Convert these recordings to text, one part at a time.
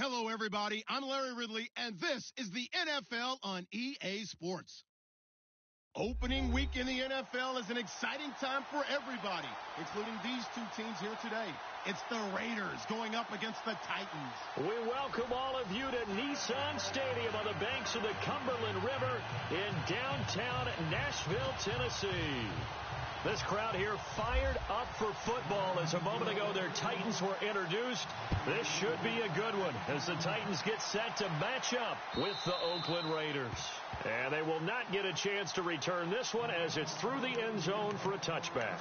Hello, everybody. I'm Larry Ridley, and this is the NFL on EA Sports. Opening week in the NFL is an exciting time for everybody, including these two teams here today. It's the Raiders going up against the Titans. We welcome all of you to Nissan Stadium on the banks of the Cumberland River in downtown Nashville, Tennessee. This crowd here fired up for football as a moment ago their Titans were introduced. This should be a good one as the Titans get set to match up with the Oakland Raiders. And they will not get a chance to return this one as it's through the end zone for a touchback.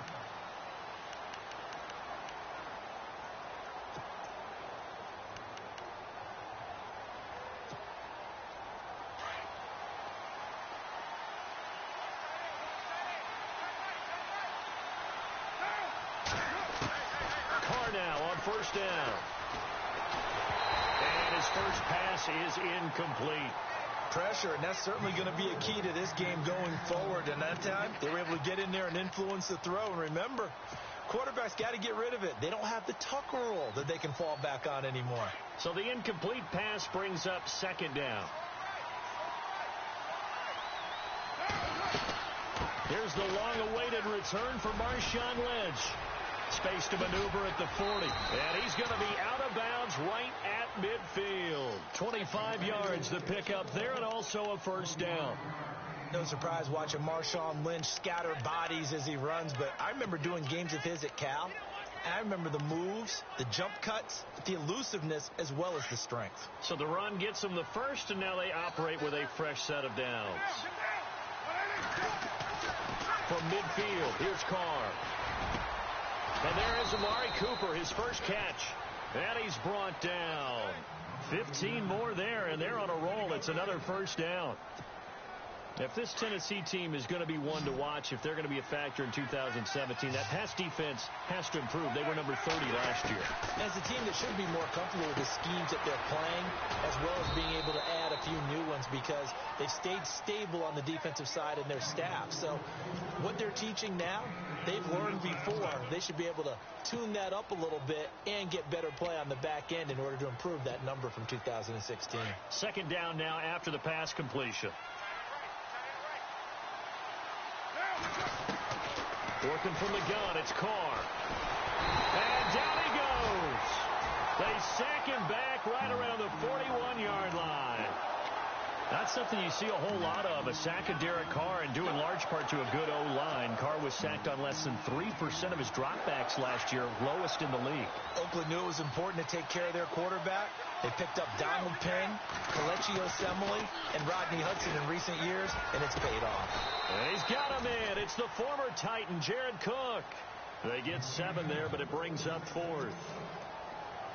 Now on first down. And his first pass is incomplete. Pressure, and that's certainly going to be a key to this game going forward. And that time, they were able to get in there and influence the throw. And remember, quarterbacks got to get rid of it. They don't have the Tucker rule that they can fall back on anymore. So the incomplete pass brings up second down. Here's the long-awaited return for Marshawn Lynch. Space to maneuver at the 40. And he's going to be out of bounds right at midfield. 25 yards to pick up there and also a first down. No surprise watching Marshawn Lynch scatter bodies as he runs, but I remember doing games of his at Cal. And I remember the moves, the jump cuts, the elusiveness, as well as the strength. So the run gets them the first, and now they operate with a fresh set of downs. From midfield, here's Carr. And there is Amari Cooper, his first catch. And he's brought down. 15 more there, and they're on a roll. It's another first down. If this Tennessee team is going to be one to watch, if they're going to be a factor in 2017, that pass defense has to improve. They were number 30 last year. As a team that should be more comfortable with the schemes that they're playing, as well as being able to add a few new ones because they've stayed stable on the defensive side in their staff. So what they're teaching now, they've learned before. They should be able to tune that up a little bit and get better play on the back end in order to improve that number from 2016. Second down now after the pass completion. Working from the gun, it's Carr. And down he goes. They sack him back right around the 41-yard line. That's something you see a whole lot of, a sack of Derek Carr, and due in large part to a good O-line. Carr was sacked on less than 3% of his dropbacks last year, lowest in the league. Oakland knew it was important to take care of their quarterback. They picked up Donald Penn, Kelechi Osemele, and Rodney Hudson in recent years, and it's paid off. And he's got him in. It's the former Titan, Jared Cook. They get 7 there, but it brings up 4th.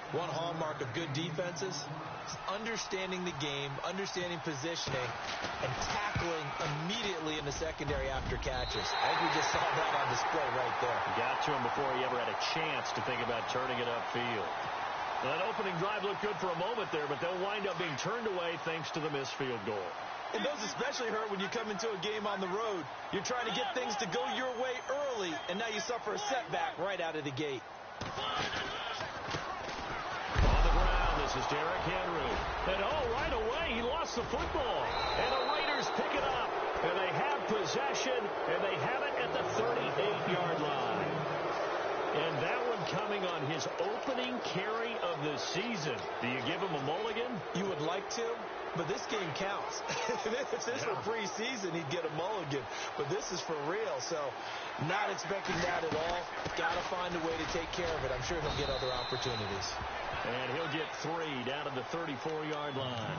One hallmark of good defenses is understanding the game, understanding positioning, and tackling immediately in the secondary after catches. I think we just saw that on display right there. Got to him before he ever had a chance to think about turning it upfield. Well, that opening drive looked good for a moment there, but they'll wind up being turned away thanks to the missed field goal. And those especially hurt when you come into a game on the road. You're trying to get things to go your way early, and now you suffer a setback right out of the gate. This is Derrick Henry. And right away, he lost the football. And the Raiders pick it up. And they have possession, and they have it at the 38-yard line. And that one coming on his opening carry of the season. Do you give him a mulligan? You would like to, but this game counts. If this were preseason, he'd get a mulligan. But this is for real, so not expecting that at all. Got to find a way to take care of it. I'm sure he'll get other opportunities. And he'll get 3 down to the 34-yard line.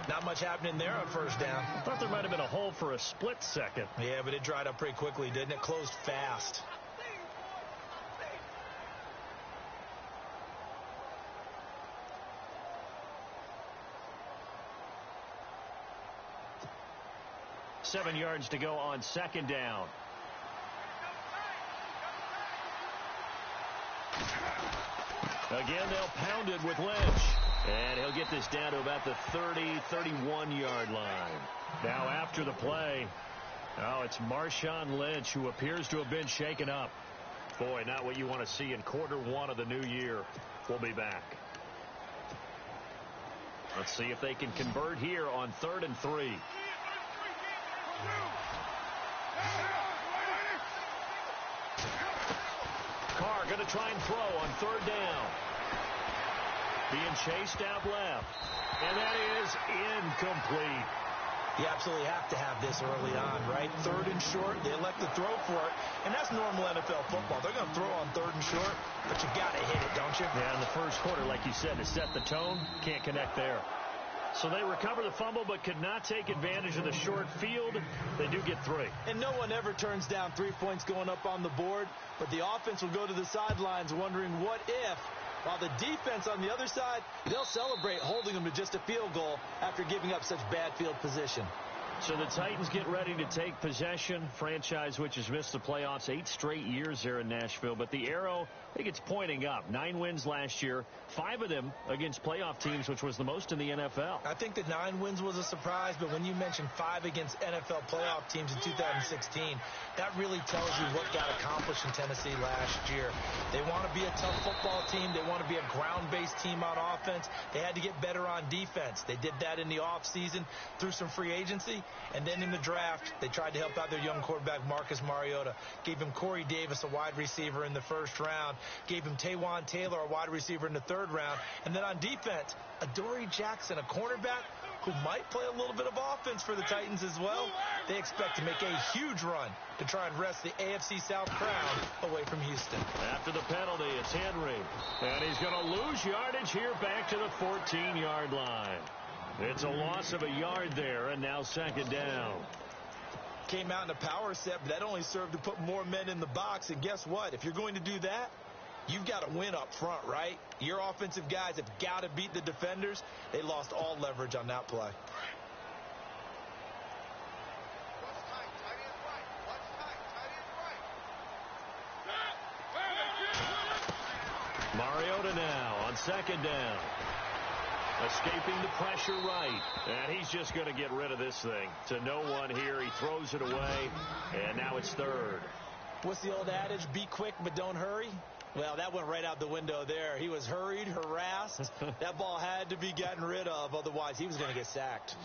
Not much happening there on first down. I thought there might have been a hole for a split second. Yeah, but it dried up pretty quickly, didn't it? Closed fast. Seven yards to go on second down. Again, they'll pound it with Lynch. And he'll get this down to about the 30, 31-yard line. Now after the play, it's Marshawn Lynch who appears to have been shaken up. Boy, not what you want to see in quarter 1 of the new year. We'll be back. Let's see if they can convert here on 3rd and 3. Carr going to try and throw on 3rd down. Being chased out left. And that is incomplete. You absolutely have to have this early on, right? 3rd and short, they elect to throw for it, and that's normal NFL football. They're going to throw on 3rd and short, but you got to hit it, don't you? Yeah, in the first quarter, like you said, to set the tone, can't connect there. So they recover the fumble, but could not take advantage of the short field. They do get 3. And no one ever turns down 3 points going up on the board, but the offense will go to the sidelines wondering what if, while the defense on the other side, they'll celebrate holding them to just a field goal after giving up such bad field position. So the Titans get ready to take possession. Franchise which has missed the playoffs 8 straight years there in Nashville. But the arrow, I think it's pointing up. 9 wins last year, 5 of them against playoff teams, which was the most in the NFL. I think the 9 wins was a surprise, but when you mention 5 against NFL playoff teams in 2016, that really tells you what got accomplished in Tennessee last year. They want to be a tough football team. They want to be a ground-based team on offense. They had to get better on defense. They did that in the offseason through some free agency. And then in the draft, they tried to help out their young quarterback, Marcus Mariota. Gave him Corey Davis, a wide receiver, in the 1st round. Gave him Taywan Taylor, a wide receiver, in the 3rd round. And then on defense, Adoree Jackson, a cornerback who might play a little bit of offense for the Titans as well. They expect to make a huge run to try and wrest the AFC South crown away from Houston. After the penalty, it's Henry. And he's going to lose yardage here back to the 14-yard line. It's a loss of a yard there, and now 2nd down. Came out in a power set, but that only served to put more men in the box. And guess what? If you're going to do that, you've got to win up front, right? Your offensive guys have got to beat the defenders. They lost all leverage on that play. Mariota now on 2nd down. Escaping the pressure right. And he's just going to get rid of this thing. To no one here. He throws it away. And now it's 3rd. What's the old adage? Be quick, but don't hurry. Well, that went right out the window there. He was hurried, harassed. That ball had to be gotten rid of. Otherwise, he was going to get sacked.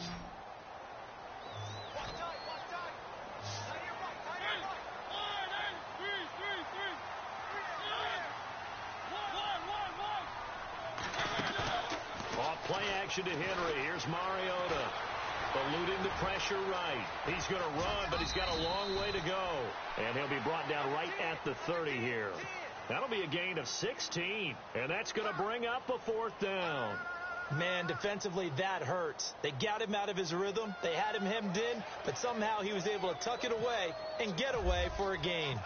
Play action to Henry. Here's Mariota. Eluding the pressure right. He's going to run, but he's got a long way to go. And he'll be brought down right at the 30 here. That'll be a gain of 16. And that's going to bring up a 4th down. Man, defensively, that hurts. They got him out of his rhythm. They had him hemmed in, but somehow he was able to tuck it away and get away for a gain.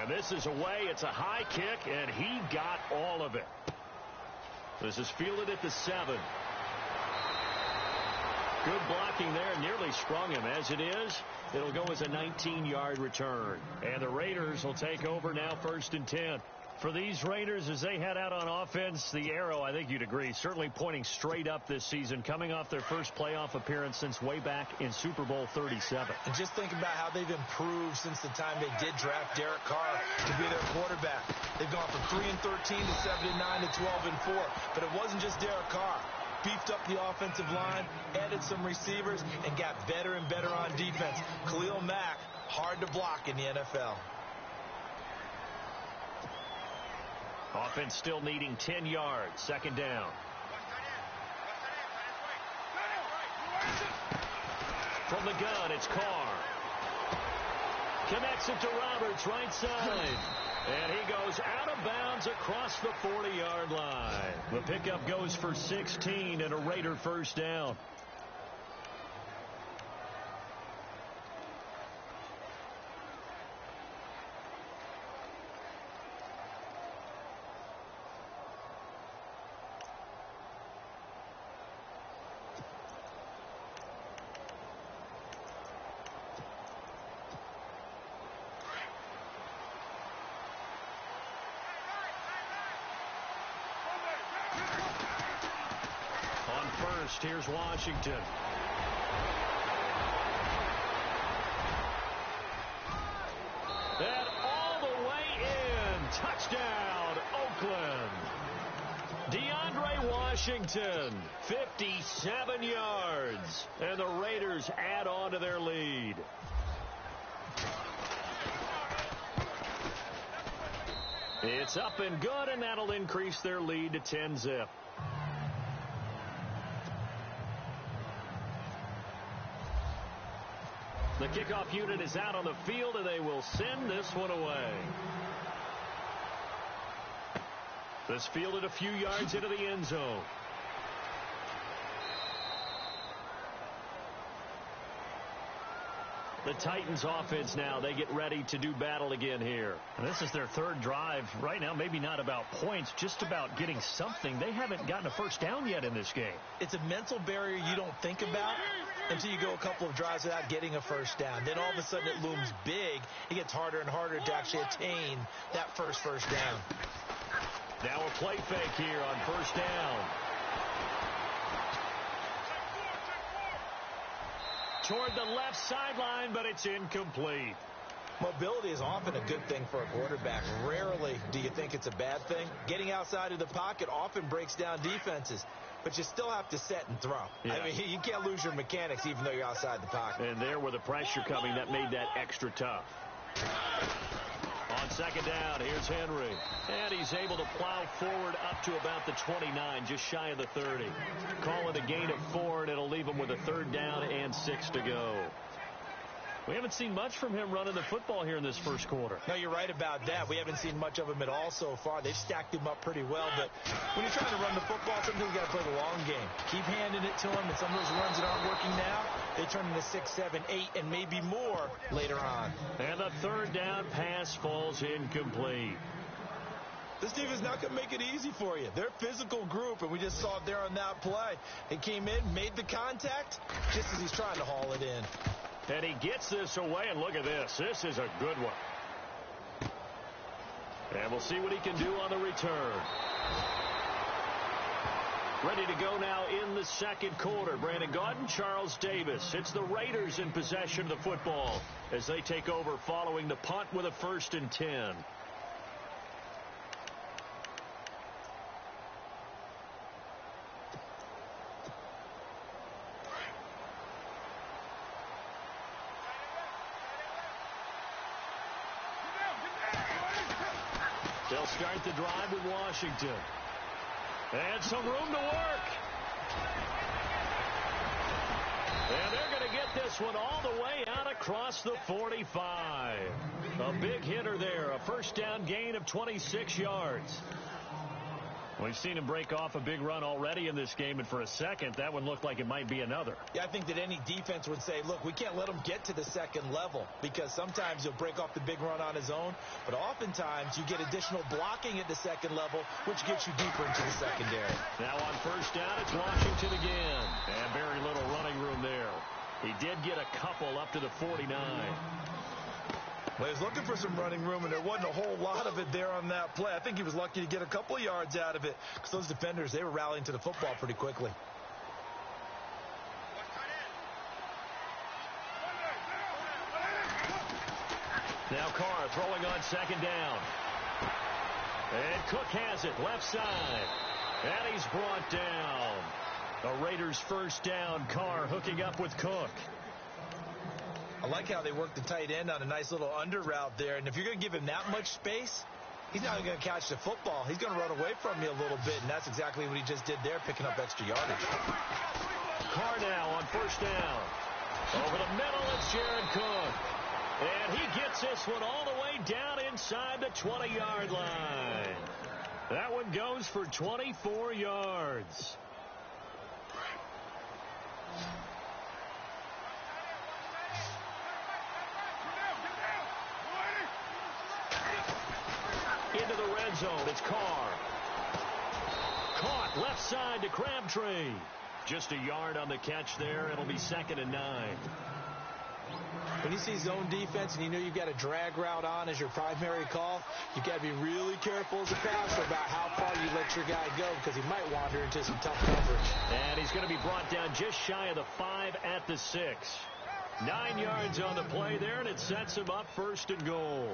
And this is away. It's a high kick, and he got all of it. This is fielded at the 7. Good blocking there. Nearly sprung him. As it is, it'll go as a 19-yard return. And the Raiders will take over now 1st and 10. For these Raiders, as they head out on offense, the arrow, I think you'd agree, certainly pointing straight up this season, coming off their first playoff appearance since way back in Super Bowl 37. And just think about how they've improved since the time they did draft Derek Carr to be their quarterback. They've gone from 3-13 to 7-9 to 12-4. But it wasn't just Derek Carr. Beefed up the offensive line, added some receivers, and got better and better on defense. Khalil Mack, hard to block in the NFL. Offense still needing 10 yards. 2nd down. From the gun, it's Carr. Connects it to Roberts, right side. And he goes out of bounds across the 40-yard line. The pickup goes for 16 and a Raider 1st down. Here's Washington. And all the way in. Touchdown, Oakland. DeAndre Washington. 57 yards. And the Raiders add on to their lead. It's up and good, and that'll increase their lead to 10-zip. The kickoff unit is out on the field, and they will send this one away. This fielded a few yards into the end zone. The Titans offense now, they get ready to do battle again here. And this is their third drive. Right now, maybe not about points, just about getting something. They haven't gotten a first down yet in this game. It's a mental barrier you don't think about until you go a couple of drives without getting a first down. Then all of a sudden it looms big. It gets harder and harder to actually attain that first down. Now a play fake here on first down. Toward the left sideline, but it's incomplete. Mobility is often a good thing for a quarterback. Rarely do you think it's a bad thing. Getting outside of the pocket often breaks down defenses, but you still have to set and throw. Yeah. I mean, you can't lose your mechanics even though you're outside the pocket. And there with the pressure coming, that made that extra tough. On second down, here's Henry. And he's able to plow forward up to about the 29, just shy of the 30. Call it a gain of 4, and it'll leave him with a third down and 6 to go. We haven't seen much from him running the football here in this first quarter. No, you're right about that. We haven't seen much of him at all so far. They've stacked him up pretty well, but when you're trying to run the football, sometimes you got to play the long game. Keep handing it to him, and some of those runs that aren't working now, they turn into 6, 7, 8, and maybe more later on. And the third down pass falls incomplete. This team is not going to make it easy for you. They're a physical group, and we just saw it there on that play. He came in, made the contact, just as he's trying to haul it in. And he gets this away, and look at this. This is a good one. And we'll see what he can do on the return. Ready to go now in the second quarter. Brandon Gaudin, Charles Davis. It's the Raiders in possession of the football as they take over following the punt with a 1st and 10. They'll start the drive with Washington. And some room to work. And they're going to get this one all the way out across the 45. A big hitter there. A first down gain of 26 yards. We've seen him break off a big run already in this game, and for a second, that one looked like it might be another. Yeah, I think that any defense would say, look, we can't let him get to the second level because sometimes he'll break off the big run on his own, but oftentimes you get additional blocking at the second level, which gets you deeper into the secondary. Now on first down, it's Washington again. And very little running room there. He did get a couple up to the 49. Well, he was looking for some running room, and there wasn't a whole lot of it there on that play. I think he was lucky to get a couple of yards out of it because those defenders, they were rallying to the football pretty quickly. Now Carr throwing on second down. And Cook has it left side. And he's brought down. The Raiders first down. Carr hooking up with Cook. I like how they work the tight end on a nice little under route there. And if you're going to give him that much space, he's not going to catch the football. He's going to run away from you a little bit, and that's exactly what he just did there, picking up extra yardage. Carr now on first down. Over the middle, it's Jared Cook. And he gets this one all the way down inside the 20-yard line. That one goes for 24 yards. Into the red zone, it's Carr. Caught left side to Crabtree. Just a yard on the catch there. It'll be 2nd and 9. When you see zone defense and you know you've got a drag route on as your primary call, you've got to be really careful as a passer about how far you let your guy go because he might wander into some tough coverage. And he's going to be brought down just shy of the 5 at the 6. 9 yards on the play there, and it sets him up 1st and goal.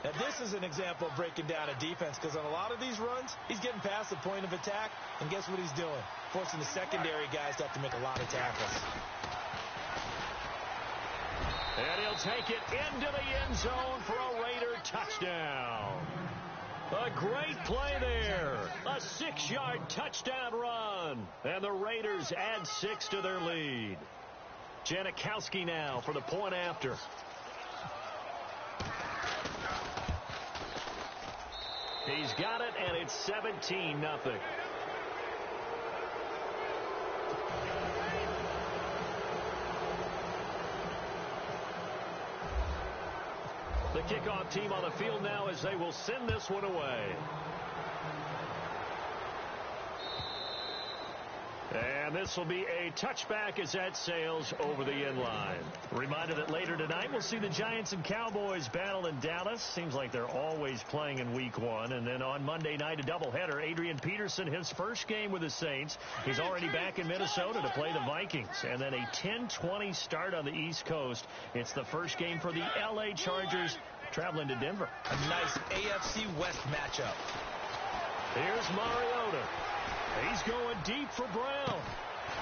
Now, this is an example of breaking down a defense, because on a lot of these runs, he's getting past the point of attack, and guess what he's doing? Forcing the secondary guys to have to make a lot of tackles. And he'll take it into the end zone for a Raider touchdown. A great play there. A 6-yard touchdown run. And the Raiders add 6 to their lead. Janikowski now for the point after. He's got it, and it's 17-0. The kickoff team on the field now as they will send this one away. And this will be a touchback as that sails over the end line. Reminder that later tonight we'll see the Giants and Cowboys battle in Dallas. Seems like they're always playing in week 1. And then on Monday night, a doubleheader. Adrian Peterson, his first game with the Saints. He's already back in Minnesota to play the Vikings. And then a 10:20 start on the East Coast. It's the first game for the L.A. Chargers traveling to Denver. A nice AFC West matchup. Here's Mariota. He's going deep for Brown.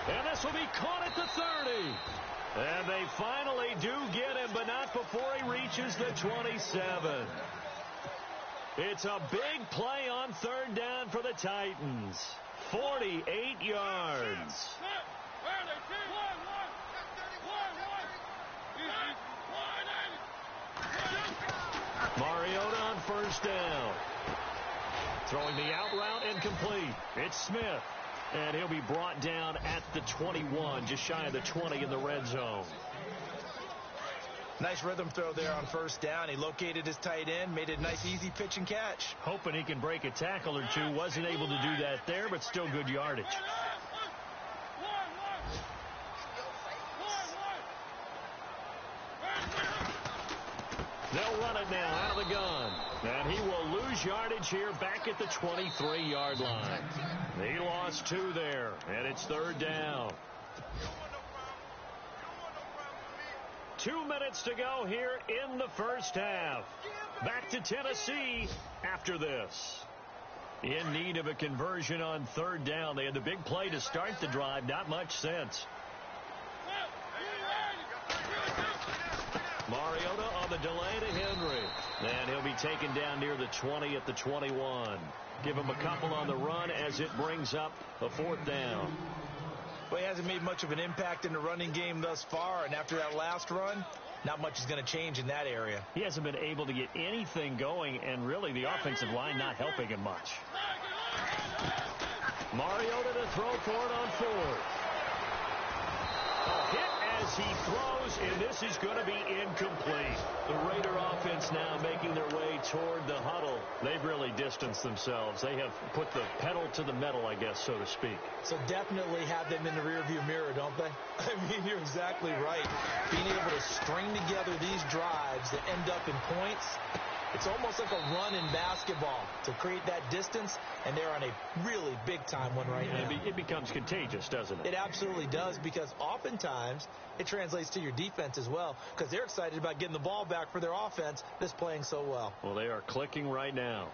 And this will be caught at the 30. And they finally do get him, but not before he reaches the 27. It's a big play on 3rd down for the Titans. 48 yards. Mariota on 1st down. Throwing the out route incomplete. It's Smith. And he'll be brought down at the 21, just shy of the 20 in the red zone. Nice rhythm throw there on 1st down. He located his tight end, made a nice easy pitch and catch. Hoping he can break a tackle or two. Wasn't able to do that there, but still good yardage. They'll run it now out of the gun. And he will lose yardage here back at the 23-yard line. He lost 2 there, and it's 3rd down. 2 minutes to go here in the first half. Back to Tennessee after this. In need of a conversion on 3rd down. They had the big play to start the drive. Not much sense. Mariota on the delay to Henry. And he'll be taken down near the 20 at the 21. Give him a couple on the run as it brings up a 4th down. Well, he hasn't made much of an impact in the running game thus far, and after that last run, not much is going to change in that area. He hasn't been able to get anything going, and really the offensive line not helping him much. Mariota to throw for it on 4th. A hit as he throws, and this is going to be incomplete. The Raider offense now making their way toward the huddle. They've really distanced themselves. They have put the pedal to the metal, I guess, so to speak. So definitely have them in the rearview mirror, don't they? I mean, you're exactly right. Being able to string together these drives that end up in points, it's almost like a run in basketball to create that distance, and they're on a really big-time one right now. It becomes contagious, doesn't it? It absolutely does, because oftentimes it translates to your defense as well, because they're excited about getting the ball back for their offense that's playing so well. Well, they are clicking right now.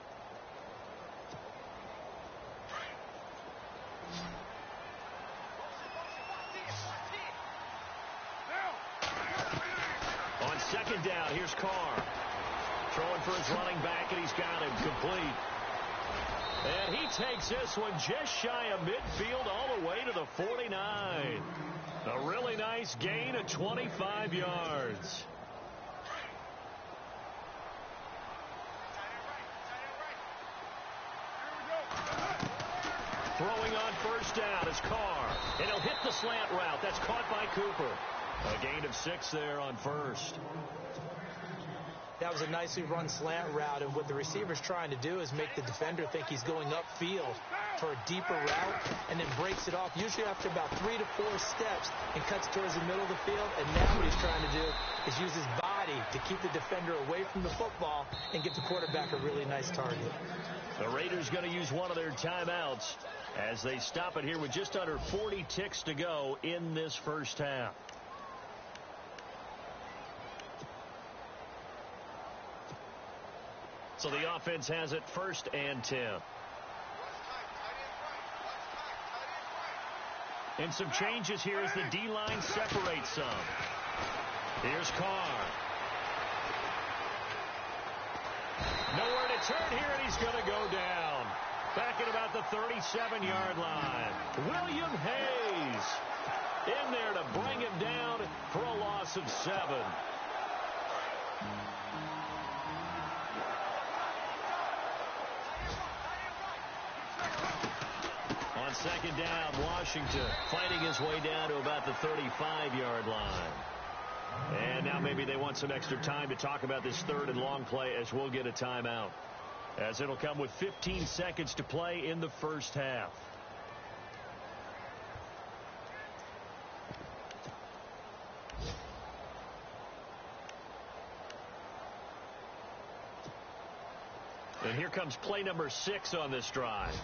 On 2nd down, here's Carr. Throwing for his running back, and he's got him complete. And he takes this one just shy of midfield all the way to the 49. A really nice gain of 25 yards. Throwing on 1st down is Carr. And he'll hit the slant route. That's caught by Cooper. A gain of 6 there on 1st. That was a nicely run slant route, and what the receiver's trying to do is make the defender think he's going upfield for a deeper route, and then breaks it off, usually after about 3 to 4 steps, and cuts towards the middle of the field. And now what he's trying to do is use his body to keep the defender away from the football and get the quarterback a really nice target. The Raiders going to use one of their timeouts as they stop it here with just under 40 ticks to go in this first half. So the offense has it 1st and 10. And some changes here as the D-line separates some. Here's Carr. Nowhere to turn here, and he's going to go down. Back at about the 37-yard line. William Hayes in there to bring him down for a loss of 7. On 2nd down, Washington fighting his way down to about the 35-yard line. And now maybe they want some extra time to talk about this 3rd and long play as we'll get a timeout. As it'll come with 15 seconds to play in the 1st half. And here comes play number 6 on this drive.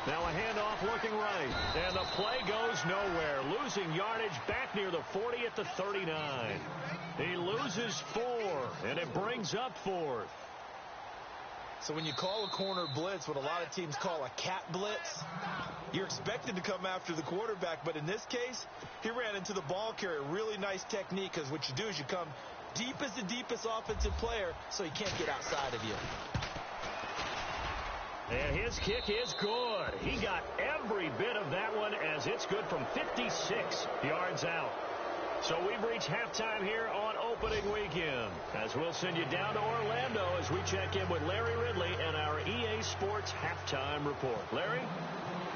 Now a handoff looking right. And the play goes nowhere. Losing yardage back near the 40 at the 39. He loses 4, and it brings up 4th. So when you call a corner blitz, what a lot of teams call a cat blitz, you're expected to come after the quarterback. But in this case, he ran into the ball carrier. Really nice technique, because what you do is you come deep as the deepest offensive player so he can't get outside of you. And his kick is good. He got every bit of that one as it's good from 56 yards out. So we've reached halftime here on opening weekend, as we'll send you down to Orlando as we check in with Larry Ridley and our EA Sports halftime report. Larry?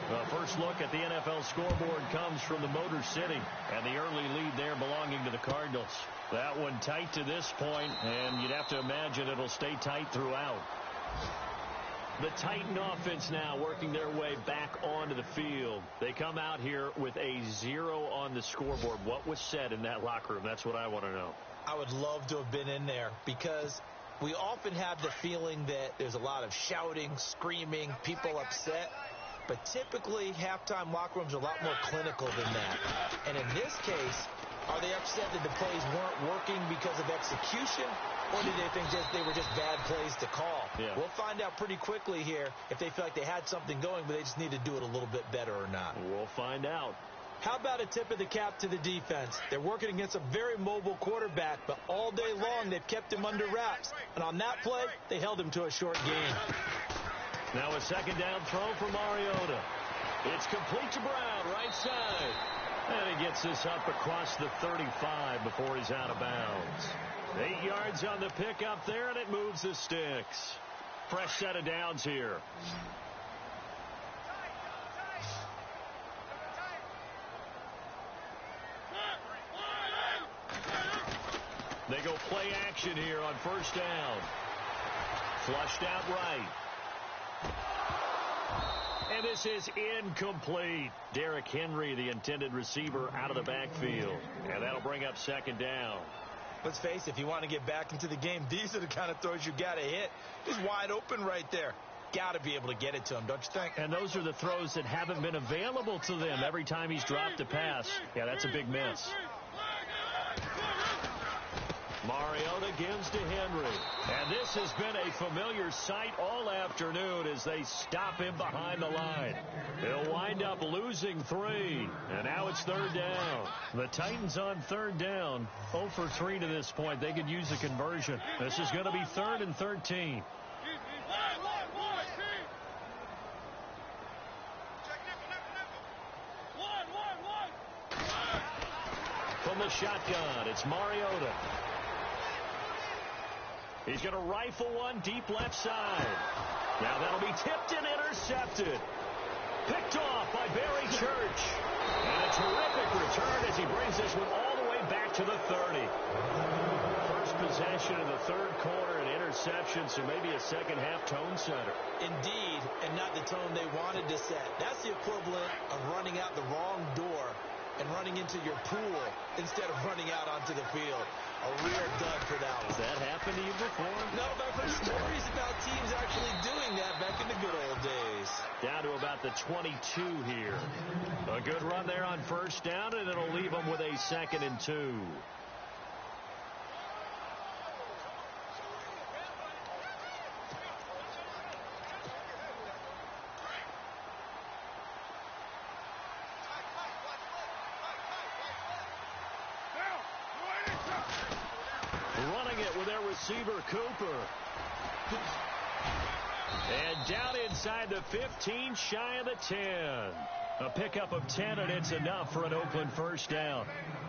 The first look at the NFL scoreboard comes from the Motor City, and the early lead there belonging to the Cardinals. That one tight to this point, and you'd have to imagine it'll stay tight throughout. The Titan offense now working their way back onto the field. They come out here with a 0 on the scoreboard. What was said in that locker room? That's what I want to know. I would love to have been in there, because we often have the feeling that there's a lot of shouting, screaming, people upset. But typically, halftime locker rooms are a lot more clinical than that. And in this case, are they upset that the plays weren't working because of execution? Or do they think they were just bad plays to call? Yeah. We'll find out pretty quickly here if they feel like they had something going, but they just need to do it a little bit better or not. We'll find out. How about a tip of the cap to the defense? They're working against a very mobile quarterback, but all day long they've kept him under wraps. And on that play, they held him to a short gain. Now a 2nd down throw for Mariota. It's complete to Brown, right side. And he gets this up across the 35 before he's out of bounds. 8 yards on the pickup there, and it moves the sticks. Fresh set of downs here. They go play action here on 1st down. Flushed out right. And this is incomplete. Derrick Henry, the intended receiver, out of the backfield. And that'll bring up 2nd down. Let's face it, if you want to get back into the game, these are the kind of throws you got to hit. He's wide open right there. Got to be able to get it to him, don't you think? And those are the throws that haven't been available to them every time he's dropped a pass. Yeah, that's a big miss. Mariota gives to Henry. And this has been a familiar sight all afternoon as they stop him behind the line. He'll wind up losing 3. And now it's 3rd down. The Titans on 3rd down. 0 for 3 to this point. They could use a conversion. This is going to be 3rd and 13. From the shotgun, it's Mariota. He's going to rifle one deep left side. Now that'll be tipped and intercepted. Picked off by Barry Church. And a terrific return as he brings this one all the way back to the 30. First possession of the 3rd quarter, an interception, so maybe a second-half tone setter. Indeed, and not the tone they wanted to set. That's the equivalent of running out the wrong door and running into your pool instead of running out onto the field. A real dud for that one. Has that happened to you before? No, but I've heard stories about teams actually doing that back in the good old days. Down to about the 22 here. A good run there on first down, and it'll leave them with a 2nd and 2. Running it with their receiver, Cooper. And down inside the 15, shy of the 10. A pickup of 10, and it's enough for an Oakland first down.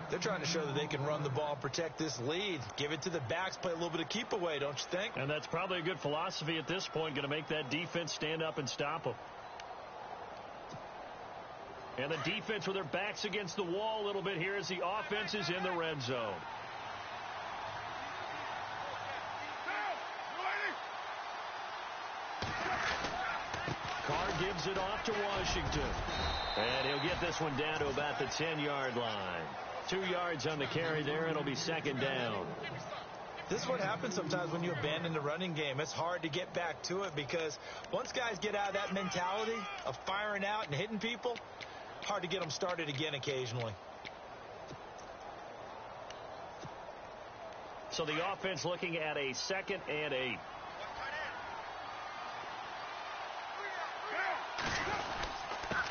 They're trying to show that they can run the ball and protect this lead. Give it to the backs, play a little bit of keep away, don't you think? And that's probably a good philosophy at this point, going to make that defense stand up and stop them. And the defense with their backs against the wall a little bit here as the offense is in the red zone. Carr gives it off to Washington. And he'll get this one down to about the 10-yard line. 2 yards on the carry there. It'll be 2nd down. This is what happens sometimes when you abandon the running game. It's hard to get back to it because once guys get out of that mentality of firing out and hitting people, hard to get them started again occasionally. So the offense looking at a 2nd and 8.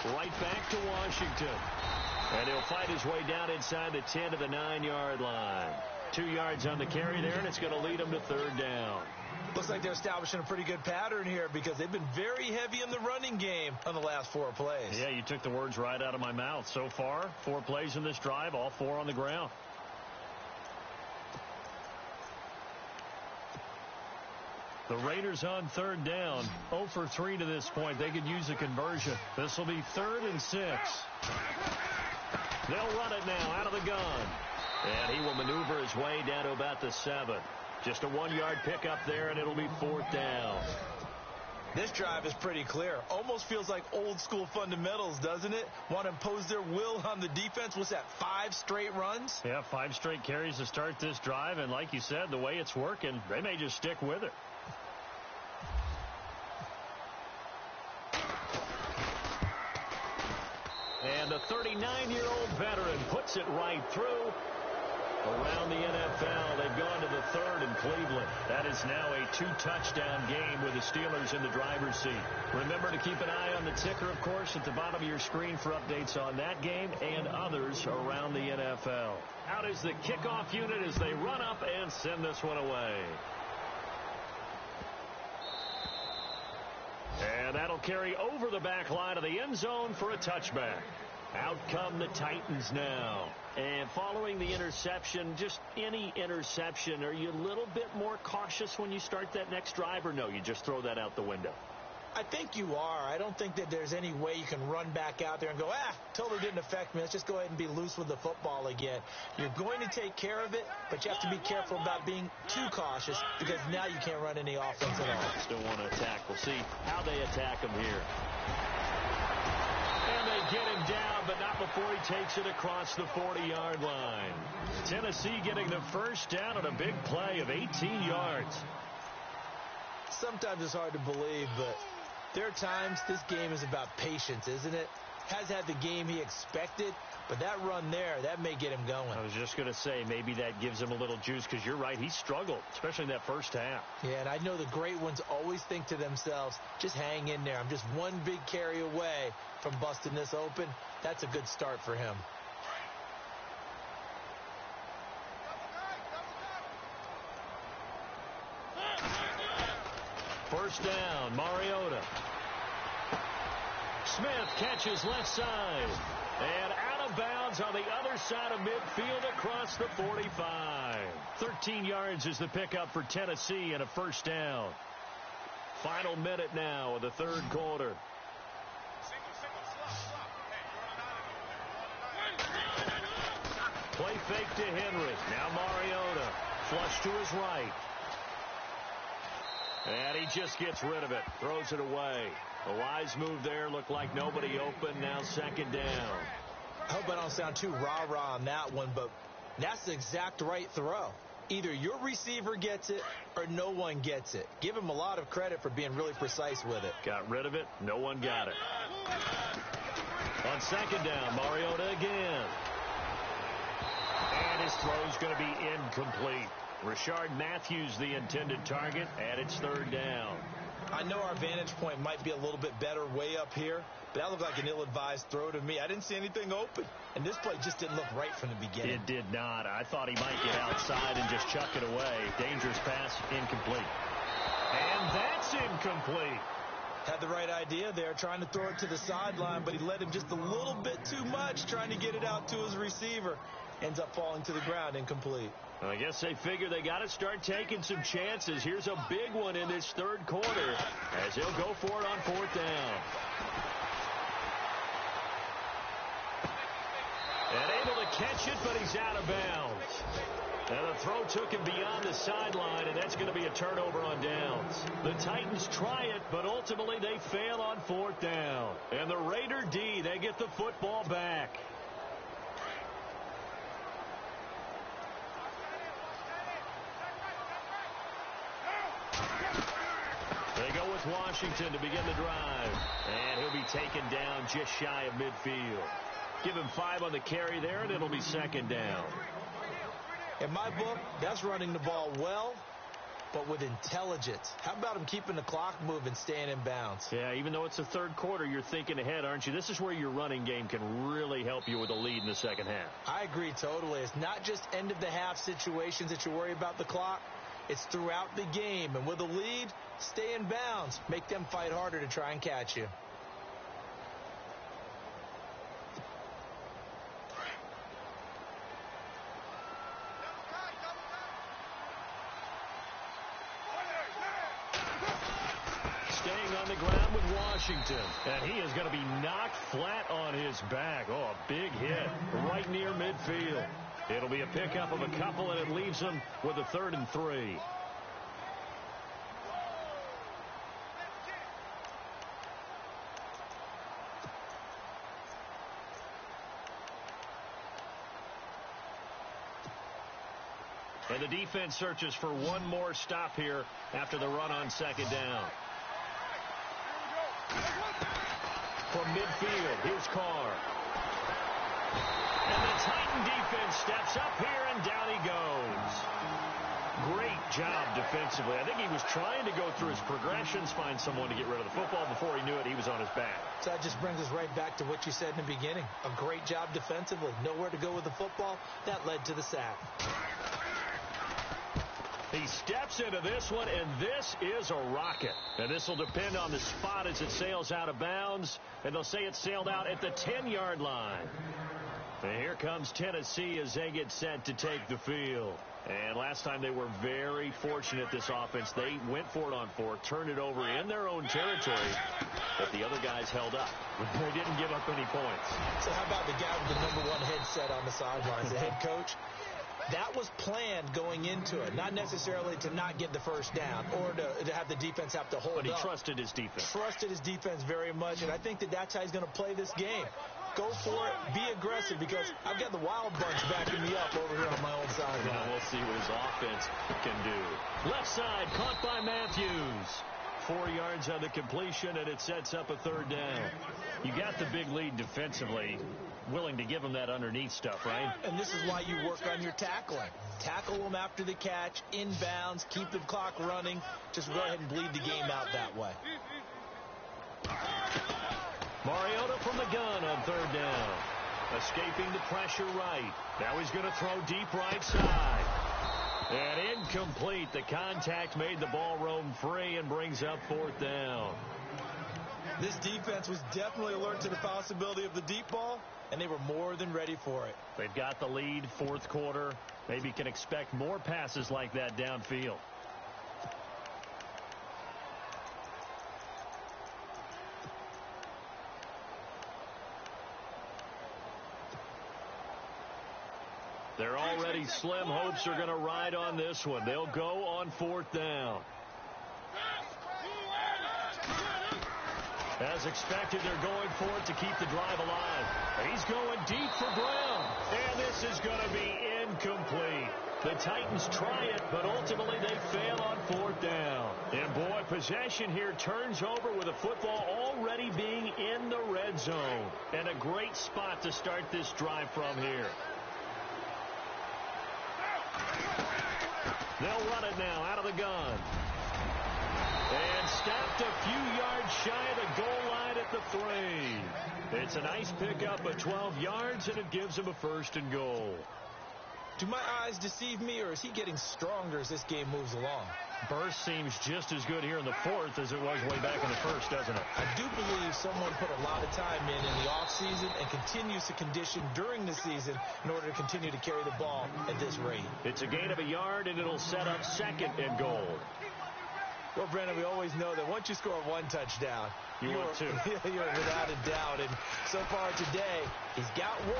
Right back to Washington. And he'll fight his way down inside the 10 to the 9-yard line. 2 yards on the carry there, and it's going to lead them to 3rd down. Looks like they're establishing a pretty good pattern here because they've been very heavy in the running game on the last 4 plays. Yeah, you took the words right out of my mouth. So far, 4 plays in this drive, all 4 on the ground. The Raiders on 3rd down, 0 for 3 to this point. They could use a conversion. This will be 3rd and 6. They'll run it now out of the gun. And he will maneuver his way down to about the 7. Just a 1-yard pickup there, and it'll be 4th down. This drive is pretty clear. Almost feels like old school fundamentals, doesn't it? Want to impose their will on the defense. What's that, 5 straight runs? Yeah, 5 straight carries to start this drive. And like you said, the way it's working, they may just stick with it. And the 39-year-old veteran puts it right through. Around the NFL, they've gone to the 3rd in Cleveland. That is now a 2-touchdown game with the Steelers in the driver's seat. Remember to keep an eye on the ticker, of course, at the bottom of your screen for updates on that game and others around the NFL. Out is the kickoff unit as they run up and send this one away. And that'll carry over the back line of the end zone for a touchback. Out come the Titans now. And following the interception, just any interception, are you a little bit more cautious when you start that next drive, or no, you just throw that out the window? I think you are. I don't think that there's any way you can run back out there and go, totally didn't affect me. Let's just go ahead and be loose with the football again. You're going to take care of it, but you have to be careful about being too cautious because now you can't run any offense at all. Still want to attack. We'll see how they attack him here. And they get him down, but not before he takes it across the 40-yard line. Tennessee getting the first down on a big play of 18 yards. Sometimes it's hard to believe, but there are times this game is about patience, isn't it? Has had the game he expected, but that run there, that may get him going. I was just going to say, maybe that gives him a little juice because you're right, he struggled, especially in that first half. Yeah, and I know the great ones always think to themselves, just hang in there. I'm just one big carry away from busting this open. That's a good start for him. First down, Mariota. Smith catches left side. And out of bounds on the other side of midfield across the 45. 13 yards is the pickup for Tennessee and a first down. Final minute now of the 3rd quarter. Play fake to Henry. Now Mariota. Flush to his right. And he just gets rid of it. Throws it away. A wise move there. Looked like nobody open. Now 2nd down. I hope I don't sound too rah-rah on that one, but that's the exact right throw. Either your receiver gets it or no one gets it. Give him a lot of credit for being really precise with it. Got rid of it. No one got it. On second down, Mariota again. And his throw's going to be incomplete. Rashard Matthews, the intended target, and it's third down. I know our vantage point might be a little bit better way up here, but that looked like an ill-advised throw to me. I didn't see anything open, and this play just didn't look right from the beginning. It did not. I thought he might get outside and just chuck it away. Dangerous pass, incomplete. And that's incomplete. Had the right idea there, trying to throw it to the sideline, but he led him just a little bit too much, trying to get it out to his receiver. Ends up falling to the ground, incomplete. I guess they figure they got to start taking some chances. Here's a big one in this third quarter as he'll go for it on fourth down. And able to catch it, but he's out of bounds. And the throw took him beyond the sideline, and that's going to be a turnover on downs. The Titans try it, but ultimately they fail on fourth down. And the Raider D, they get the football back. They go with Washington to begin the drive. And he'll be taken down just shy of midfield. Give him 5 on the carry there, and it'll be second down. In my book, that's running the ball well, but with intelligence. How about him keeping the clock moving, staying in bounds? Yeah, even though it's the third quarter, you're thinking ahead, aren't you? This is where your running game can really help you with a lead in the second half. I agree totally. It's not just end-of-the-half situations that you worry about the clock. It's throughout the game. And with a lead, stay in bounds. Make them fight harder to try and catch you. Staying on the ground with Washington. And he is going to be knocked flat on his back. Oh, a big hit right near midfield. It'll be a pickup of a couple, and it leaves him with a 3rd and 3. And the defense searches for one more stop here after the run on second down. From midfield, here's Carr. And the Titan defense steps up here, and down he goes. Great job defensively. I think he was trying to go through his progressions, find someone to get rid of the football. Before he knew it, he was on his back. So that just brings us right back to what you said in the beginning. A great job defensively. Nowhere to go with the football. That led to the sack. He steps into this one, and this is a rocket. And this will depend on the spot as it sails out of bounds. And they'll say it sailed out at the 10-yard line. And here comes Tennessee as they get set to take the field. And last time they were very fortunate, this offense. They went for it on 4, turned it over in their own territory, but the other guys held up. They didn't give up any points. So how about the guy with the #1 headset on the sidelines, the head coach? That was planned going into it, not necessarily to not get the first down or to have the defense have to hold up. But he trusted his defense. Trusted his defense very much, and I think that that's how he's going to play this game. Go for it, be aggressive, because I've got the wild bunch backing me up over here on my own side. Now we'll see what his offense can do. Left side, caught by Matthews. 4 yards on the completion, and it sets up a 3rd down. You got the big lead defensively. Willing to give him that underneath stuff, right? And this is why you work on your tackling. Tackle them after the catch, inbounds, keep the clock running. Just go ahead and bleed the game out that way. Mariota from the gun on 3rd down. Escaping the pressure right. Now he's going to throw deep right side. And incomplete. The contact made the ball roam free and brings up 4th down. This defense was definitely alert to the possibility of the deep ball, and they were more than ready for it. They've got the lead, 4th quarter. Maybe can expect more passes like that downfield. They're already slim hopes are going to ride on this one. They'll go on 4th down. As As expected, they're going for it to keep the drive alive. And he's going deep for Brown. And this is going to be incomplete. The Titans try it, but ultimately they fail on 4th down. And boy, possession here turns over with the football already being in the red zone. And a great spot to start this drive from here. They'll run it now out of the gun. And stopped a few yards shy of the goal line at the 3. It's a nice pickup of 12 yards, and it gives him a 1st and goal. Do my eyes deceive me, or is he getting stronger as this game moves along? Burst seems just as good here in the 4th as it was way back in the 1st, doesn't it? I do believe someone put a lot of time in the offseason and continues to condition during the season in order to continue to carry the ball at this rate. It's a gain of a yard, and it'll set up 2nd and goal. Well, Brandon, we always know that once you score 1 touchdown, you're without a doubt. And so far today, he's got 1,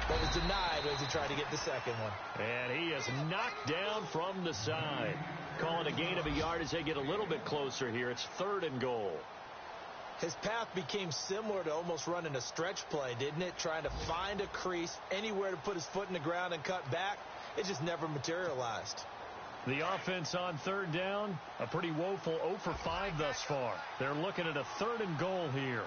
but was denied as he tried to get the 2nd one. And he is knocked down from the side. Calling a gain of a yard as they get a little bit closer here. It's 3rd and goal. His path became similar to almost running a stretch play, didn't it? Trying to find a crease, anywhere to put his foot in the ground and cut back. It just never materialized. The offense on 3rd down, a pretty woeful 0 for 5 thus far. They're looking at a 3rd and goal here.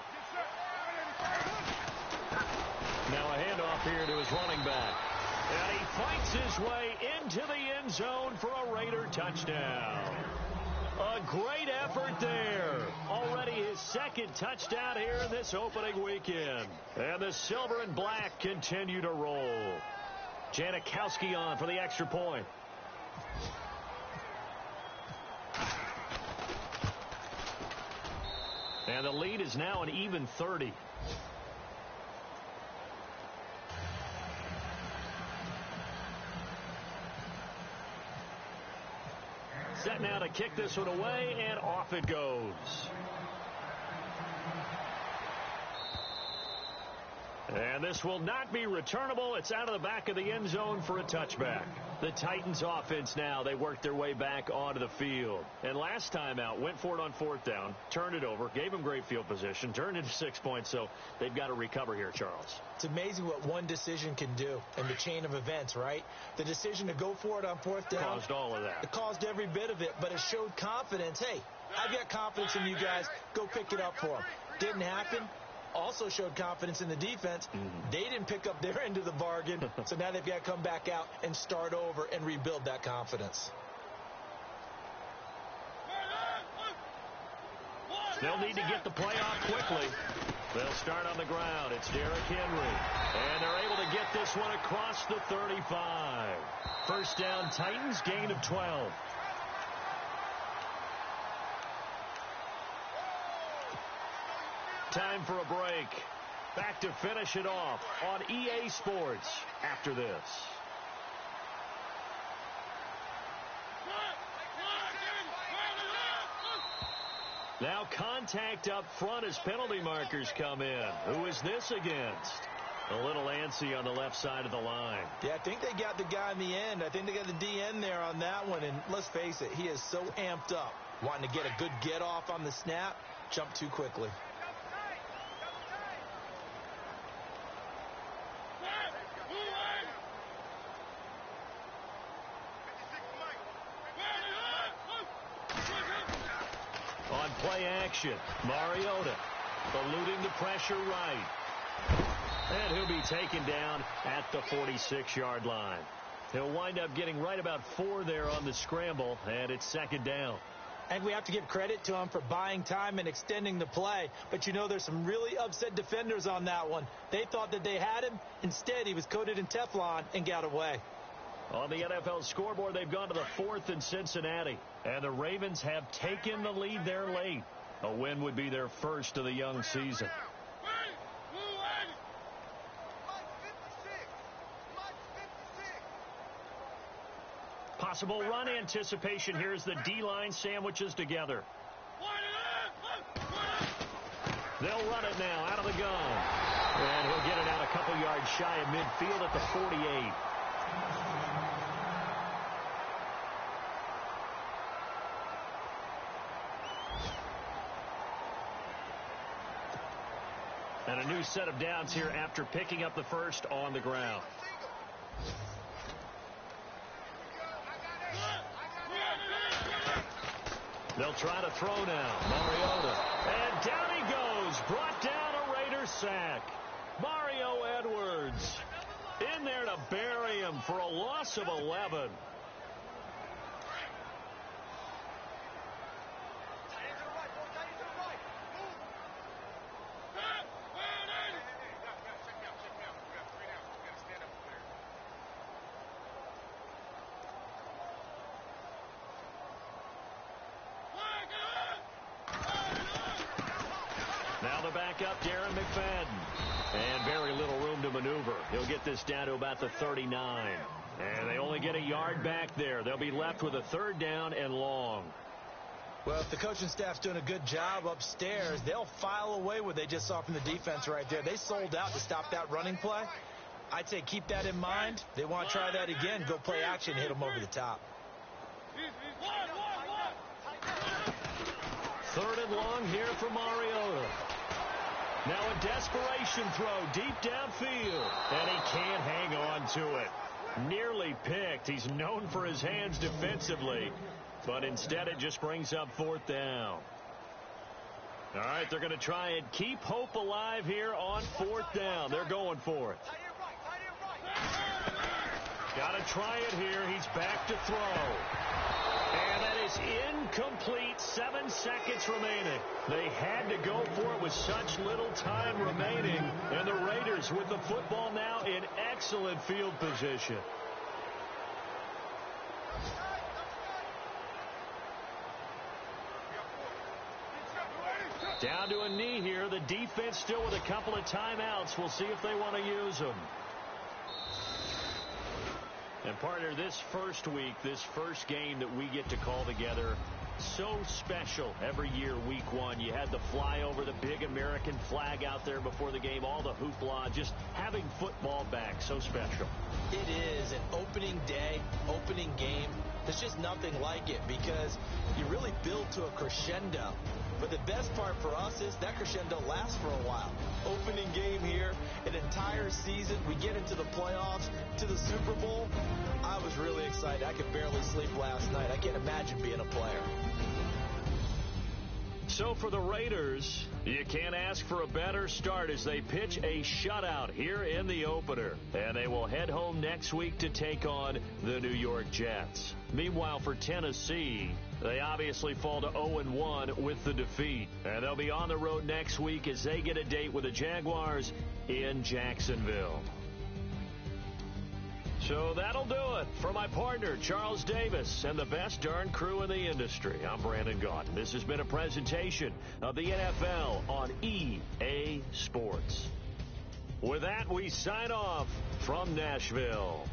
Now a handoff here to his running back. And he fights his way into the end zone for a Raider touchdown. A great effort there. Already his 2nd touchdown here in this opening weekend. And the silver and black continue to roll. Janikowski on for the extra point. And the lead is now an even 30. Set now to kick this one away, and off it goes. And this will not be returnable. It's out of the back of the end zone for a touchback. The Titans offense now, they worked their way back onto the field. And last time out, went for it on 4th down, turned it over, gave them great field position, turned into 6 points, so they've got to recover here, Charles. It's amazing what one decision can do in the chain of events, right? The decision to go for it on 4th down. Caused all of that. It caused every bit of it, but it showed confidence. Hey, I've got confidence in you guys. Go pick it up for them. Didn't happen. Also showed confidence in the defense. They didn't pick up their end of the bargain, so now they've got to come back out and start over and rebuild that confidence. They'll need to get the play off quickly. They'll start on the ground. It's Derrick Henry. And they're able to get this one across the 35. 1st down, Titans, gain of 12. Time for a break. Back to finish it off on EA Sports after this. Now contact up front as penalty markers come in. Who is this against? A little antsy on the left side of the line. Yeah, I think they got the guy in the end. I think they got the DN there on that one. And let's face it, he is so amped up, wanting to get a good get off on the snap, jump too quickly. On play action, Mariota eluding the pressure right. And he'll be taken down at the 46-yard line. He'll wind up getting right about 4 there on the scramble, and it's 2nd down. And we have to give credit to him for buying time and extending the play. But you know, there's some really upset defenders on that one. They thought that they had him. Instead, he was coated in Teflon and got away. On the NFL scoreboard, they've gone to the 4th in Cincinnati. And the Ravens have taken the lead there late. A win would be their first of the young season. Possible run anticipation here as the D-line sandwiches together. They'll run it now out of the gun. And he'll get it out a couple yards shy of midfield at the 48. And a new set of downs here after picking up the first on the ground. They'll try to throw now. Mariota. And down he goes. Brought down a Raider sack. Mario Edwards in there to bury him for a loss of 11. Now the backup, Darren McFadden. And very little room to maneuver. He'll get this down to about the 39. And they only get a yard back there. They'll be left with a third down and long. Well, if the coaching staff's doing a good job upstairs, they'll file away what they just saw from the defense right there. They sold out to stop that running play. I'd say keep that in mind. They want to try that again. Go play action, hit them over the top. Third and long here for Mariota. Now a desperation throw deep downfield. And he can't hang on to it. Nearly picked. He's known for his hands defensively. But instead it just brings up fourth down. All right, they're going to try and keep hope alive here on fourth down. They're going for it. Got to try it here. He's back to throw. And that is incomplete. 7 seconds remaining. They had to go for it with such little time remaining. And the Raiders with the football now in excellent field position. Down to a knee here. The defense still with a couple of timeouts. We'll see if they want to use them. And partner, this first week, this first game that we get to call together, so special every year, week one. You had the flyover, the big American flag out there before the game, all the hoopla, just having football back, so special. It is an opening day, opening game. There's just nothing like it because you really build to a crescendo. But the best part for us is that crescendo lasts for a while. Opening game here, an entire season. We get into the playoffs, to the Super Bowl. I was really excited. I could barely sleep last night. I can't imagine being a player. So for the Raiders, you can't ask for a better start as they pitch a shutout here in the opener. And they will head home next week to take on the New York Jets. Meanwhile, for Tennessee, they obviously fall to 0-1 with the defeat. And they'll be on the road next week as they get a date with the Jaguars in Jacksonville. So that'll do it. For my partner, Charles Davis, and the best darn crew in the industry, I'm Brandon Gaudin. This has been a presentation of the NFL on EA Sports. With that, we sign off from Nashville.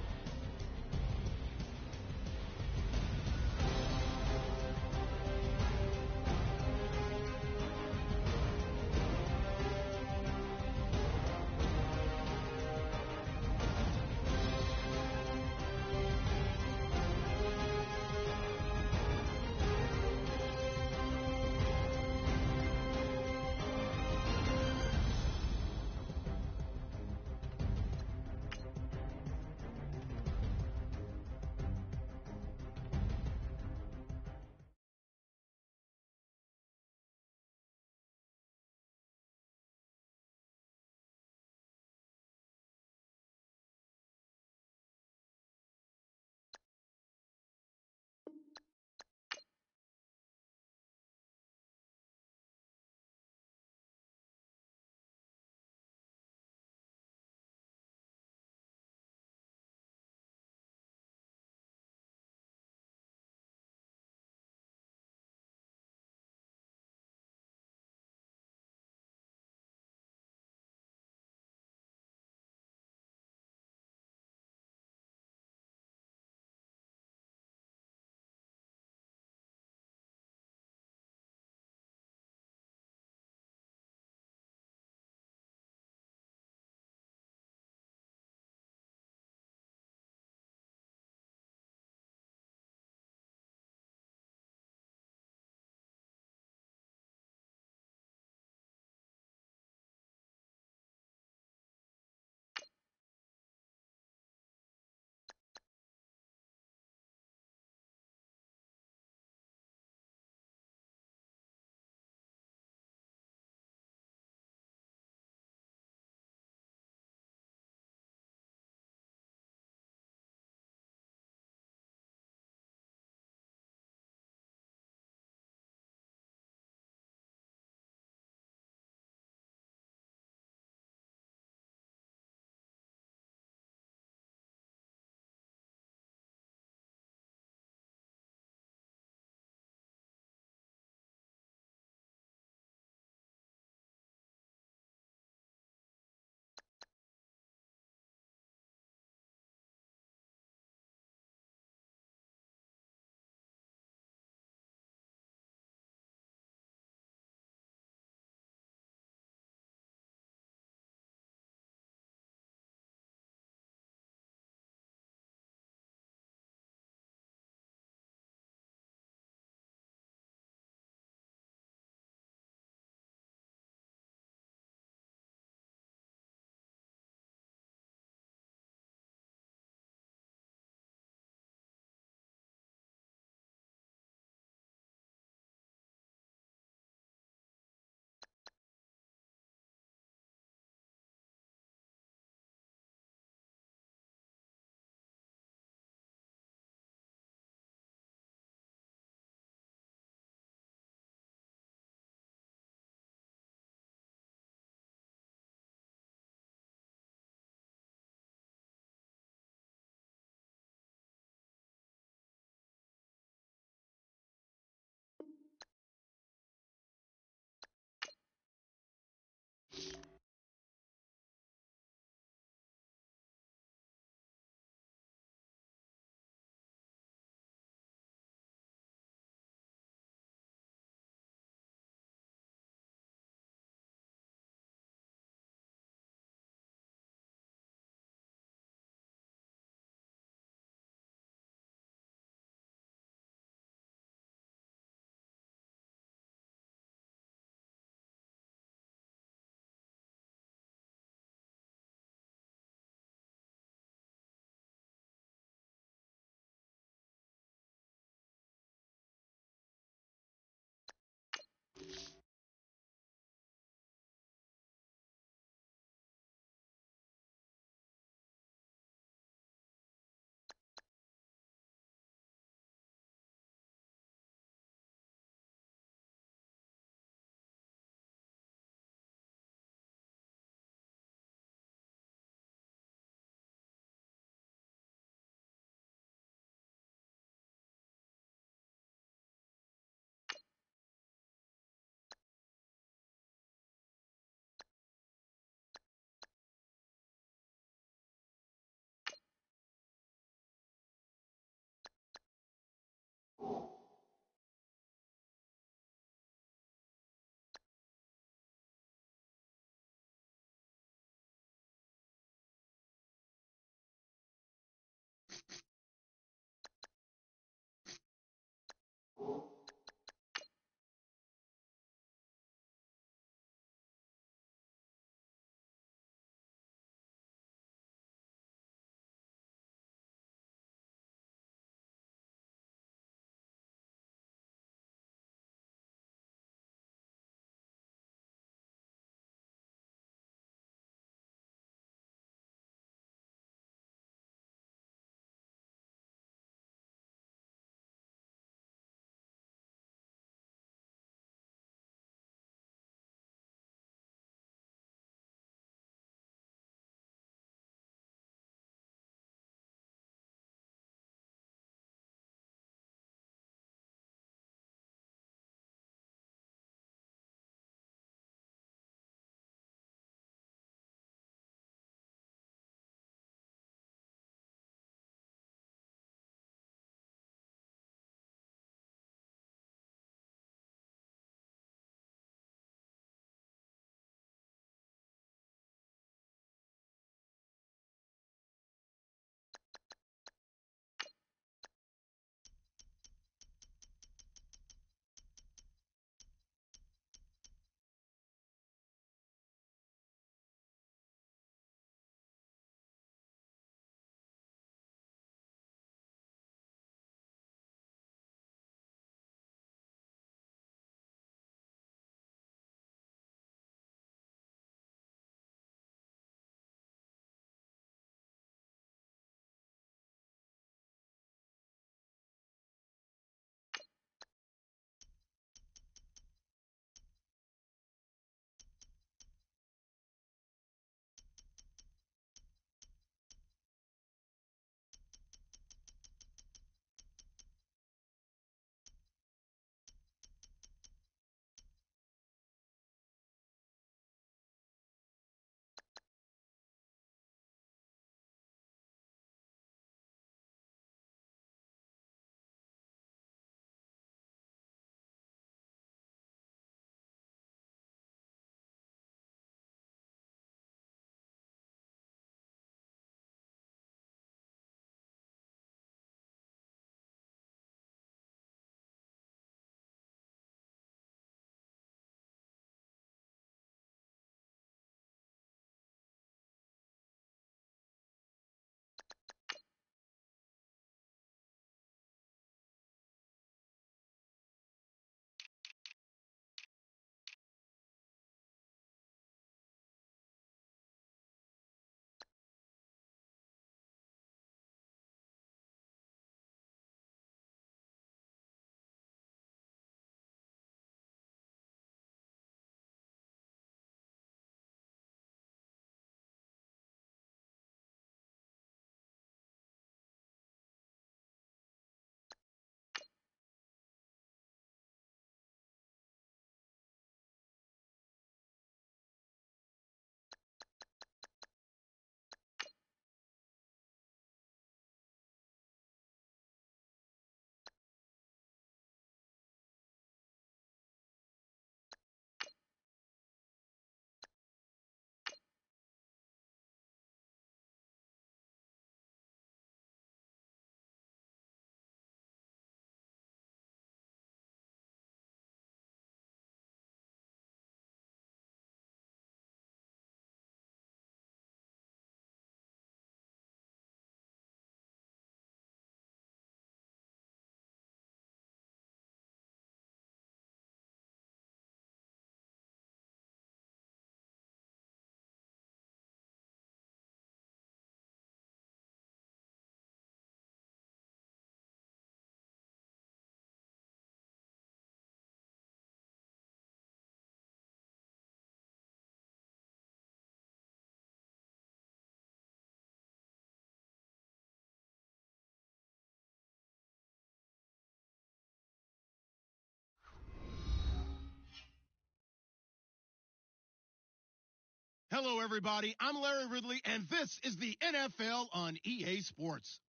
Hello, everybody. I'm Larry Ridley, and this is the NFL on EA Sports.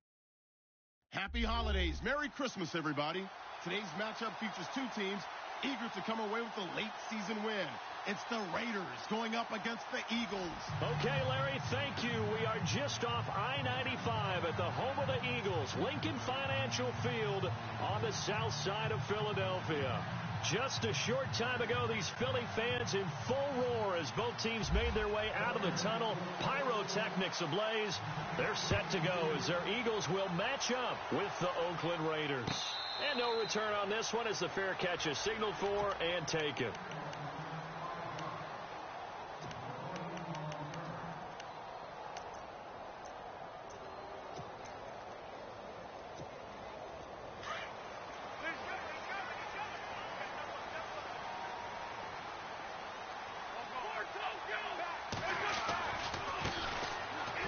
Happy holidays. Merry Christmas, everybody. Today's matchup features two teams eager to come away with a late season win. It's the Raiders going up against the Eagles. Okay, Larry, thank you. We are just off I-95 at the home of the Eagles, Lincoln Financial Field on the south side of Philadelphia. Just a short time ago, these Philly fans in full roar as both teams made their way out of the tunnel. Pyrotechnics ablaze. They're set to go as their Eagles will match up with the Oakland Raiders. And no return on this one as the fair catch is signaled for and taken.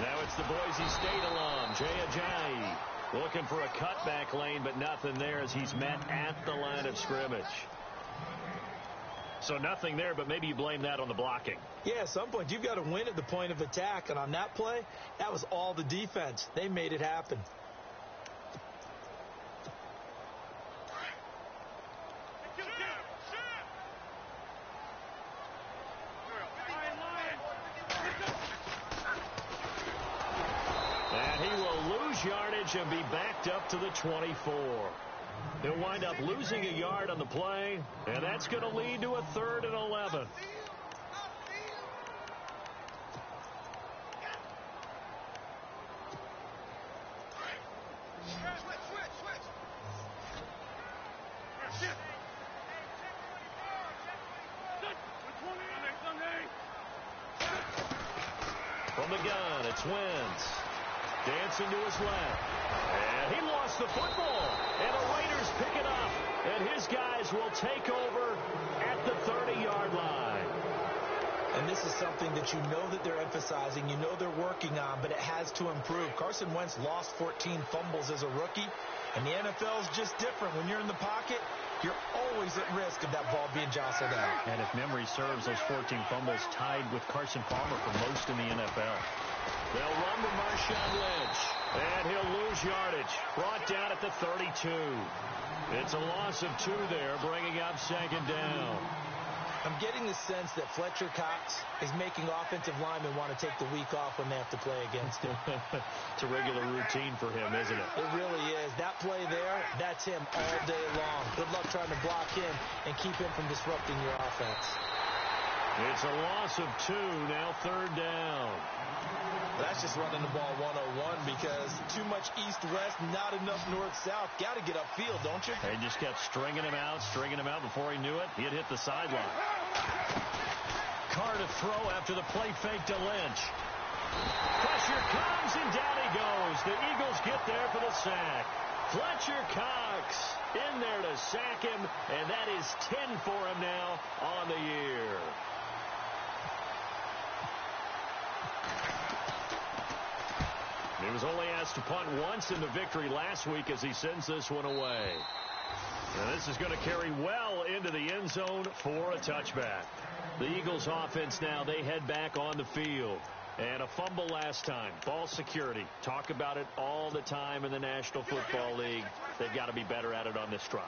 Now it's the Boise State alum, Jay Ajayi, looking for a cutback lane, but nothing there as he's met at the line of scrimmage. So nothing there, but maybe you blame that on the blocking. Yeah, at some point, you've got to win at the point of attack, and on that play, that was all the defense. They made it happen. Yardage and be backed up to the 24. He'll wind up losing a yard on the play, and that's going to lead to a 3rd and 11. From the gun, it's Wentz. Dancing to his left. And he lost the football. And the Raiders pick it up. And his guys will take over at the 30-yard line. And this is something that you know that they're emphasizing, you know they're working on, but it has to improve. Carson Wentz lost 14 fumbles as a rookie, and the NFL is just different. When you're in the pocket, you're always at risk of that ball being jostled out. And if memory serves, those 14 fumbles tied with Carson Palmer for most in the NFL. They'll run to Marshawn Lynch, and he'll lose yardage. Brought down at the 32. It's a loss of 2 there, bringing up 2nd down. I'm getting the sense that Fletcher Cox is making offensive linemen want to take the week off when they have to play against him. It's a regular routine for him, isn't it? It really is. That play there, that's him all day long. Good luck trying to block him and keep him from disrupting your offense. It's a loss of 2, now 3rd down. That's just running the ball 101 because too much east-west, not enough north-south. Got to get upfield, don't you? They just kept stringing him out. Before he knew it, he had hit the sideline. Carr to throw after the play fake to Lynch. Pressure comes, and down he goes. The Eagles get there for the sack. Fletcher Cox in there to sack him, and that is 10 for him now on the year. He was only asked to punt once in the victory last week as he sends this one away. Now this is going to carry well into the end zone for a touchback. The Eagles offense now, they head back on the field. And a fumble last time. Ball security. Talk about it all the time in the National Football League. They've got to be better at it on this drive.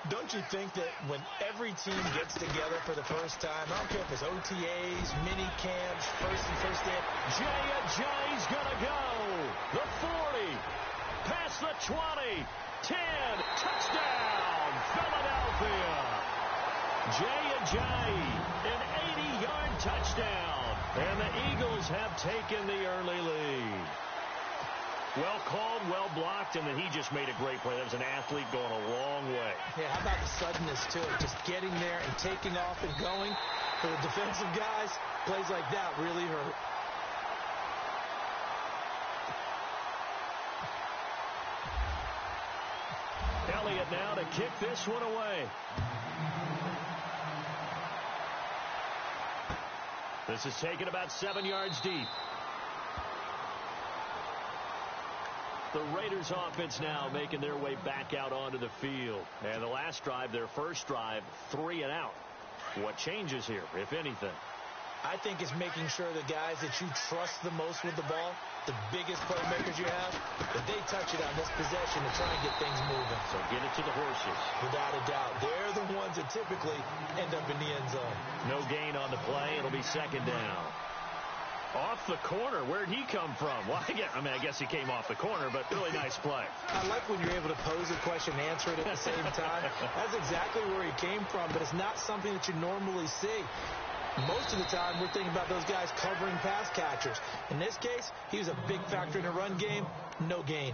Don't you think that when every team gets together for the first time, I don't care if it's OTAs, mini camps, first day, Jay Ajayi's gonna go. The 40, past the 20, 10, touchdown, Philadelphia. Jay Ajayi, an 80-yard touchdown, and the Eagles have taken the early lead. Well called, well blocked, and then he just made a great play. That was an athlete going a long way. Yeah, how about the suddenness, too? Just getting there and taking off and going. For the defensive guys, plays like that really hurt. Elliott now to kick this one away. This is taken about 7 yards deep. The Raiders offense now making their way back out onto the field. And the last drive, their first drive, 3 and out. What changes here, if anything? I think it's making sure the guys that you trust the most with the ball, the biggest playmakers you have, that they touch it on this possession to try and get things moving. So get it to the horses. Without a doubt. They're the ones that typically end up in the end zone. No gain on the play. It'll be second down. Off the corner. Where'd he come from? Well, I guess he came off the corner, but really nice play. I like when you're able to pose a question and answer it at the same time. That's exactly where he came from, but it's not something that you normally see. Most of the time, we're thinking about those guys covering pass catchers. In this case, he was a big factor in the run game. No gain.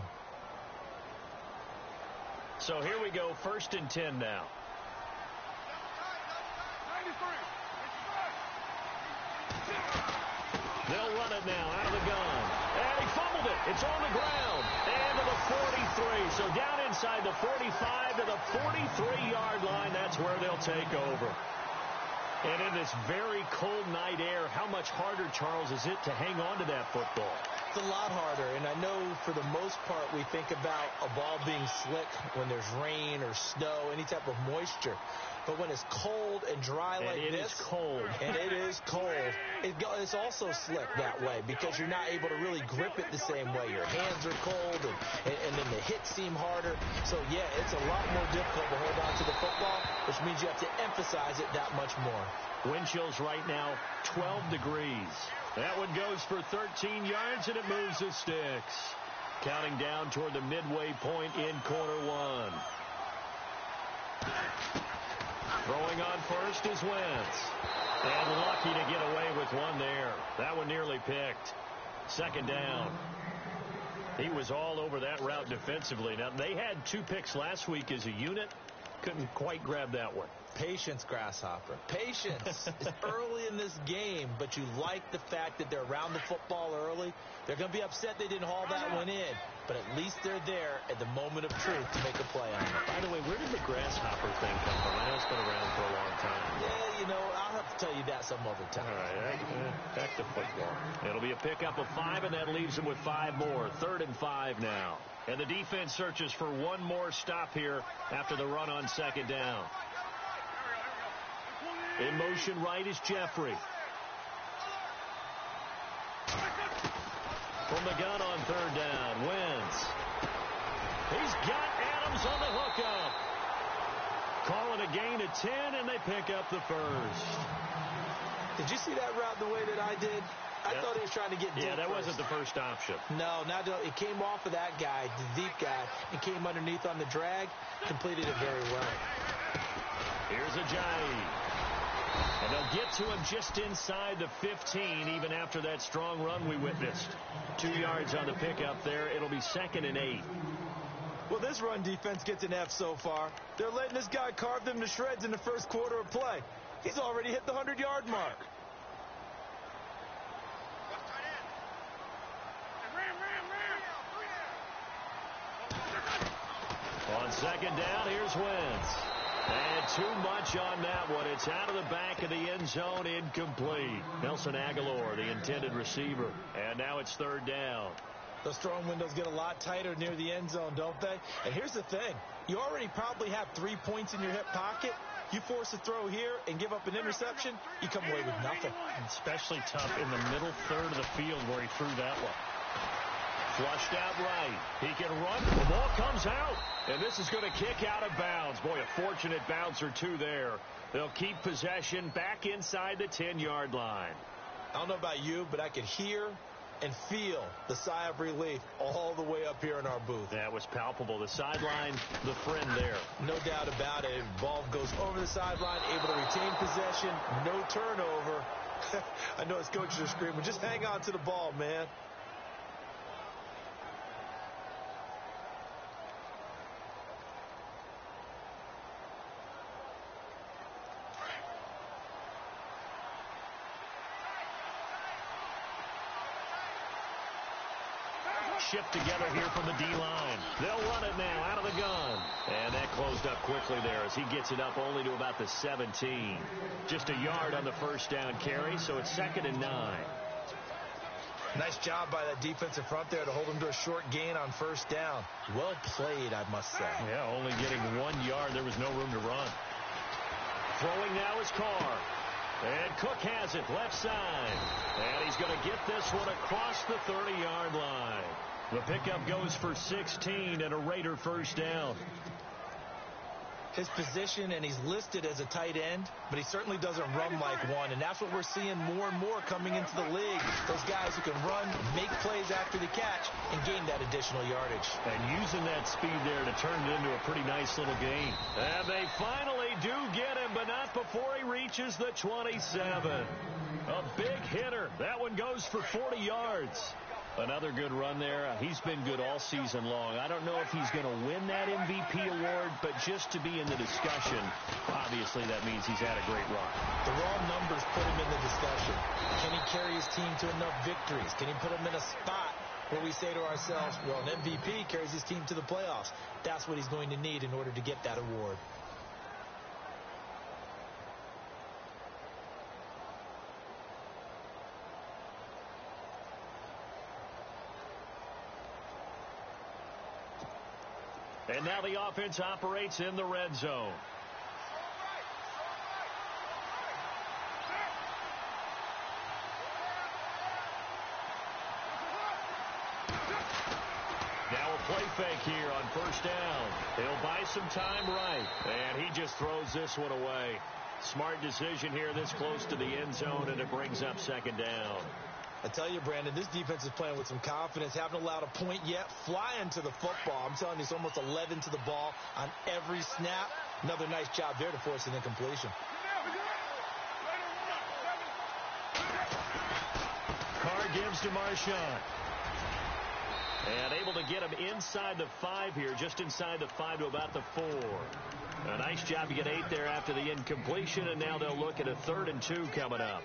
So here we go, 1st and 10 now. They'll run it now out of the gun. And he fumbled it. It's on the ground. And to the 43. So down inside the 45 to the 43-yard line. That's where they'll take over. And in this very cold night air, how much harder, Charles, is it to hang on to that football? It's a lot harder, and I know for the most part we think about a ball being slick when there's rain or snow, any type of moisture. But when it's cold and dry like this, it is cold. And it is cold, it's also slick that way because you're not able to really grip it the same way. Your hands are cold, and then the hits seem harder. So, yeah, it's a lot more difficult to hold on to the football, which means you have to emphasize it that much more. Wind chills right now, 12 degrees. That one goes for 13 yards, and it moves the sticks. Counting down toward the midway point in quarter one. Throwing on first is Wentz. And lucky to get away with one there. That one nearly picked. Second down. He was all over that route defensively. Now, they had 2 picks last week as a unit. Couldn't quite grab that one. Patience, Grasshopper. Patience. It's early in this game, but you like the fact that they're around the football early. They're going to be upset they didn't haul that one in, but at least they're there at the moment of truth to make a play on it. By the way, where did the Grasshopper thing come from? I know it's been around for a long time. Yeah, I'll have to tell you that some other time. All right, back to football. It'll be a pickup of 5, and that leaves them with 5 more. 3rd and 5 now. And the defense searches for one more stop here after the run on second down. In motion right is Jeffrey. From the gun on 3rd down, Wentz. He's got Adams on the hookup. Calling a gain of 10, and they pick up the first. Did you see that route the way that I did? I thought he was trying to get deep. Yeah, that first. wasn't the first option. No, it came off of that guy, the deep guy, and came underneath on the drag. Completed it very well. Here's Ajayi. And they'll get to him just inside the 15, even after that strong run we witnessed. 2 yards on the pickup there. It'll be 2nd and 8. Well, this run defense gets an F so far. They're letting this guy carve them to shreds in the first quarter of play. He's already hit the 100-yard mark. On second down, here's Wentz. And too much on that one. It's out of the back of the end zone, incomplete. Nelson Aguilar, the intended receiver. And now it's 3rd down. Those throwing windows get a lot tighter near the end zone, don't they? And here's the thing. You already probably have 3 points in your hip pocket. You force a throw here and give up an interception, you come away with nothing. Especially tough in the middle third of the field where he threw that one. Flushed out right. He can run. The ball comes out. And this is going to kick out of bounds. Boy, a fortunate bounce or two there. They'll keep possession back inside the 10-yard line. I don't know about you, but I could hear and feel the sigh of relief all the way up here in our booth. That was palpable. The sideline, the friend there. No doubt about it. Ball goes over the sideline, able to retain possession, no turnover. I know his coaches are screaming, just hang on to the ball, man. Shift together here from the D-line. They'll run it now out of the gun. And that closed up quickly there as he gets it up only to about the 17. Just a yard on the first down carry, so it's 2nd and 9. Nice job by that defensive front there to hold him to a short gain on first down. Well played, I must say. Yeah, only getting 1 yard. There was no room to run. Throwing now is Carr. And Cook has it left side. And he's going to get this one across the 30-yard line. The pickup goes for 16 and a Raider first down. His position, and he's listed as a tight end, but he certainly doesn't run like one, and that's what we're seeing more and more coming into the league. Those guys who can run, make plays after the catch, and gain that additional yardage. And using that speed there to turn it into a pretty nice little gain. And they finally do get him, but not before he reaches the 27. A big hitter. That one goes for 40 yards. Another good run there. He's been good all season long. I don't know if he's going to win that MVP award, but just to be in the discussion, obviously that means he's had a great run. The raw numbers put him in the discussion. Can he carry his team to enough victories? Can he put him in a spot where we say to ourselves, well, an MVP carries his team to the playoffs. That's what he's going to need in order to get that award. And now the offense operates in the red zone. Now a play fake here on first down. He'll buy some time right. And he just throws this one away. Smart decision here this close to the end zone, and it brings up second down. I tell you, Brandon, this defense is playing with some confidence. Haven't allowed a point yet. Flying to the football. I'm telling you, it's almost 11 to the ball on every snap. Another nice job there to force an incompletion. Carr gives to Marshawn. And able to get him inside the 5 here, just inside the 5 to about the 4. A nice job to get 8 there after the incompletion, and now they'll look at a 3rd and 2 coming up.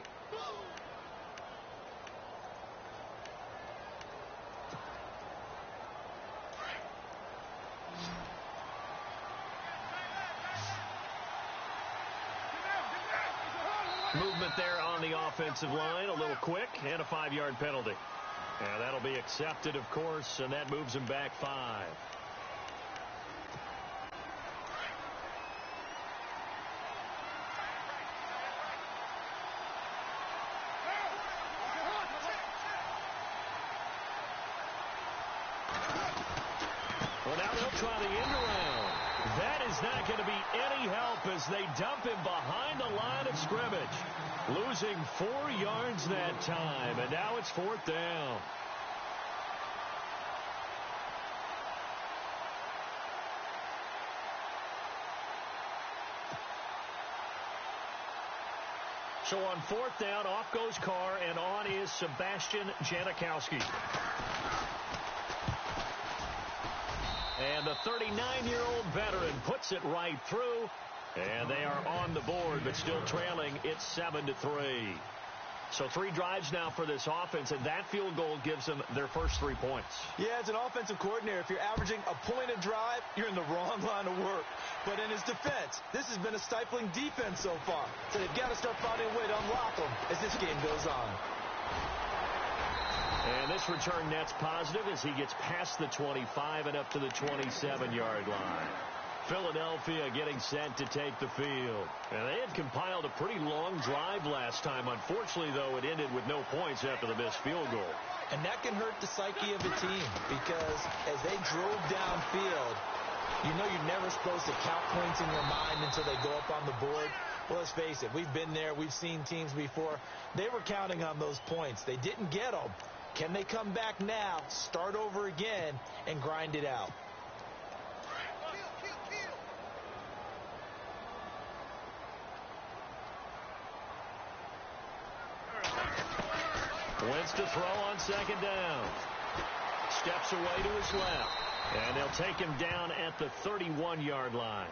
Movement there on the offensive line, a little quick, and a 5-yard penalty. And that'll be accepted, of course, and that moves him back 5. Well, now they'll try the end around. That is not going to be any help as they dump him behind the line of scrimmage. Losing 4 yards that time, and now it's 4th down. So on 4th down, off goes Carr, and on is Sebastian Janikowski. And the 39-year-old veteran puts it right through. And they are on the board, but still trailing. It's 7-3. So 3 drives now for this offense, and that field goal gives them their first 3 points. Yeah, as an offensive coordinator, if you're averaging a point a drive, you're in the wrong line of work. But in his defense, this has been a stifling defense so far. So they've got to start finding a way to unlock them as this game goes on. And this return net's positive as he gets past the 25 and up to the 27-yard line. Philadelphia getting set to take the field. And they had compiled a pretty long drive last time. Unfortunately, though, it ended with no points after the missed field goal. And that can hurt the psyche of a team because as they drove downfield, you know you're never supposed to count points in your mind until they go up on the board. Well, let's face it, we've been there. We've seen teams before. They were counting on those points. They didn't get them. Can they come back now, start over again, and grind it out? Wentz to throw on second down. Steps away to his left. And they'll take him down at the 31-yard line.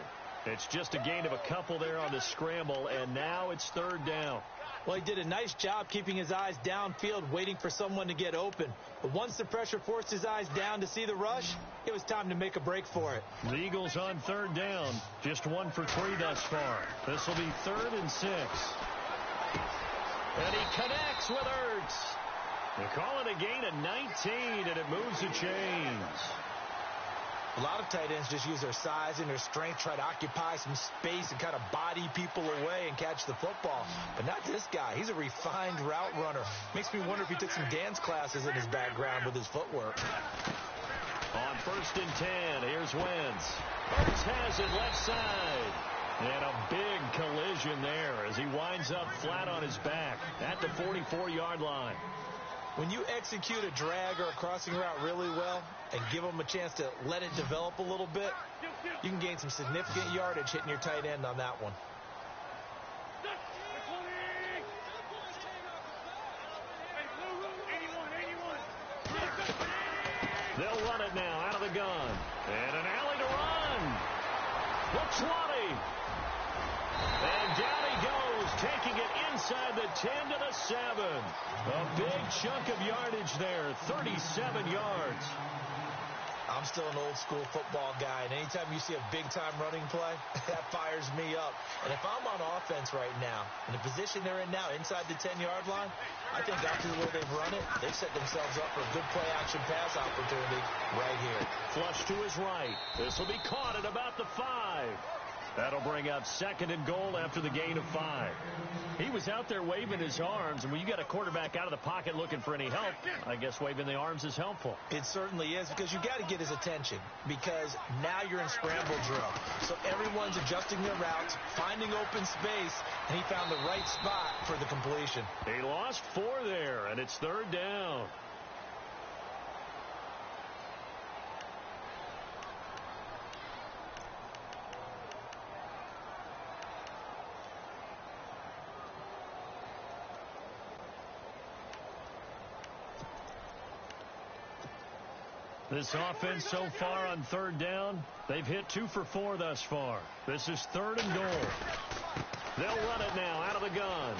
It's just a gain of a couple there on the scramble, and now it's 3rd down. Well, he did a nice job keeping his eyes downfield, waiting for someone to get open. But once the pressure forced his eyes down to see the rush, it was time to make a break for it. The Eagles on 3rd down. Just 1 for 3 thus far. This will be 3rd and 6. And he connects with Ertz. They call it a gain of 19, and it moves the chains. A lot of tight ends just use their size and their strength, try to occupy some space and kind of body people away and catch the football. But not this guy. He's a refined route runner. Makes me wonder if he took some dance classes in his background with his footwork. On 1st and 10, here's Wentz. Wentz has it left side. And a big collision there as he winds up flat on his back at the 44-yard line. When you execute a drag or a crossing route really well and give them a chance to let it develop a little bit, you can gain some significant yardage hitting your tight end on that one. They'll run it now out of the gun. And an alley to run. The 20. And down he goes, taking it inside the 10 to the 7. A big chunk of yardage there, 37 yards. I'm still an old-school football guy, and anytime you see a big-time running play, that fires me up. And if I'm on offense right now, in the position they're in now, inside the 10-yard line, I think after the way they've run it, they've set themselves up for a good play-action pass opportunity right here. Flush to his right. This will be caught at about the 5. That'll bring up 2nd and goal after the gain of 5. He was out there waving his arms, and when you got a quarterback out of the pocket looking for any help, I guess waving the arms is helpful. It certainly is, because you got to get his attention, because now you're in scramble drill. So everyone's adjusting their routes, finding open space, and he found the right spot for the completion. He lost 4 there, and it's 3rd down. This offense so far on 3rd down, they've hit 2 for 4 thus far. This is 3rd and goal. They'll run it now out of the gun.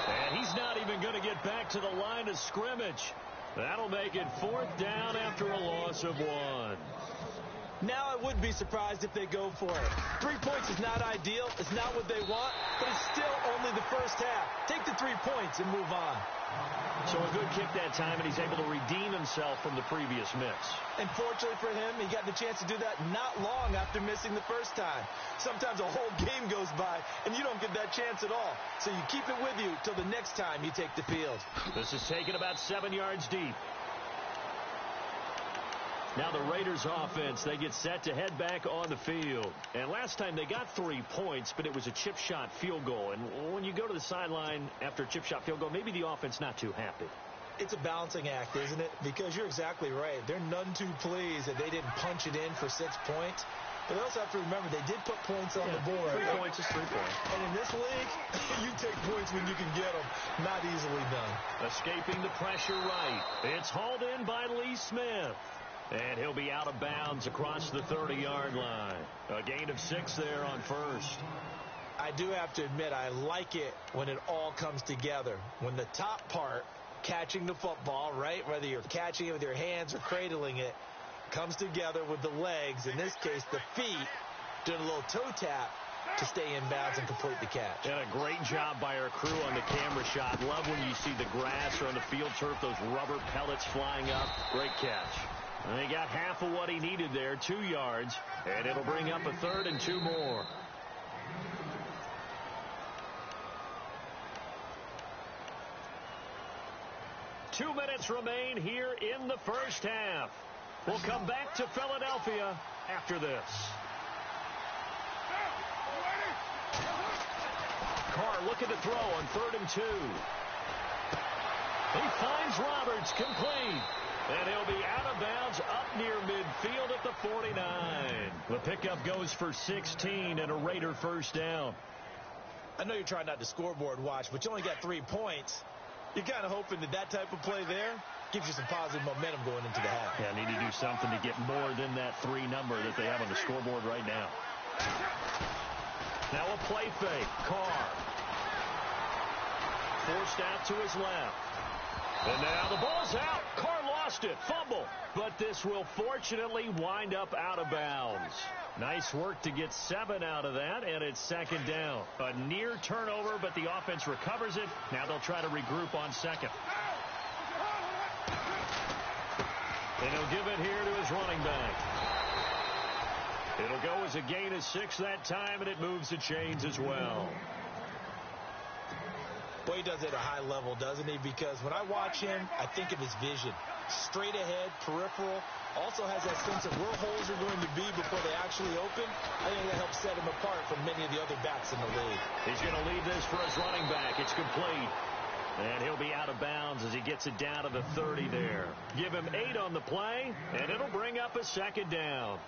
And he's not even going to get back to the line of scrimmage. That'll make it 4th down after a loss of 1. Now I wouldn't be surprised if they go for it. 3 points is not ideal. It's not what they want, but it's still only the first half. Take the 3 points and move on. So a good kick that time, and he's able to redeem himself from the previous miss. And fortunately for him, he got the chance to do that not long after missing the first time. Sometimes a whole game goes by, and you don't get that chance at all. So you keep it with you till the next time you take the field. This is taken about 7 yards deep. Now the Raiders offense, they get set to head back on the field. And last time they got 3 points, but it was a chip shot field goal. And when you go to the sideline after a chip shot field goal, maybe the offense not too happy. It's a balancing act, isn't it? Because you're exactly right. They're none too pleased that they didn't punch it in for 6 points. But they also have to remember they did put points on the board. 3 points is 3 points. And in this league, you take points when you can get them. Not easily done. Escaping the pressure right. It's hauled in by Lee Smith. And he'll be out of bounds across the 30-yard line. A gain of 6 there on 1st. I do have to admit, I like it when it all comes together. When the top part, catching the football, right, whether you're catching it with your hands or cradling it, comes together with the legs, in this case the feet, doing a little toe tap to stay in bounds and complete the catch. And a great job by our crew on the camera shot. Love when you see the grass or on the field turf, those rubber pellets flying up. Great catch. And they got half of what he needed there, 2 yards, and it'll bring up a 3rd and 2 more. Two minutes remain here in the first half. We'll come back to Philadelphia after this. Carr looking to throw on 3rd and 2. He finds Roberts, complete. And he'll be out of bounds up near midfield at the 49. The pickup goes for 16 and a Raider first down. I know you're trying not to scoreboard watch, but you only got 3 points. You're kind of hoping that that type of play there gives you some positive momentum going into the half. Yeah, need to do something to get more than that 3 number that they have on the scoreboard right now. Now a play fake. Carr. Forced out to his left. And now the ball's out. Carr lost it. Fumble. But this will fortunately wind up out of bounds. Nice work to get 7 out of that, and it's 2nd down. A near turnover, but the offense recovers it. Now they'll try to regroup on 2nd. And he'll give it here to his It'll go as a gain of 6 that time, and it moves the chains as well. Boy, he does it at a high level, doesn't he? Because when I watch him, I think of his vision. Straight ahead, peripheral. Also has that sense of where holes are going to be before they actually open. I think that helps set him apart from many of the other backs in the league. He's going to leave this for his running back. It's complete. And he'll be out of bounds as he gets it down to the 30 there. Give him 8 on the play, and it'll bring up a second down.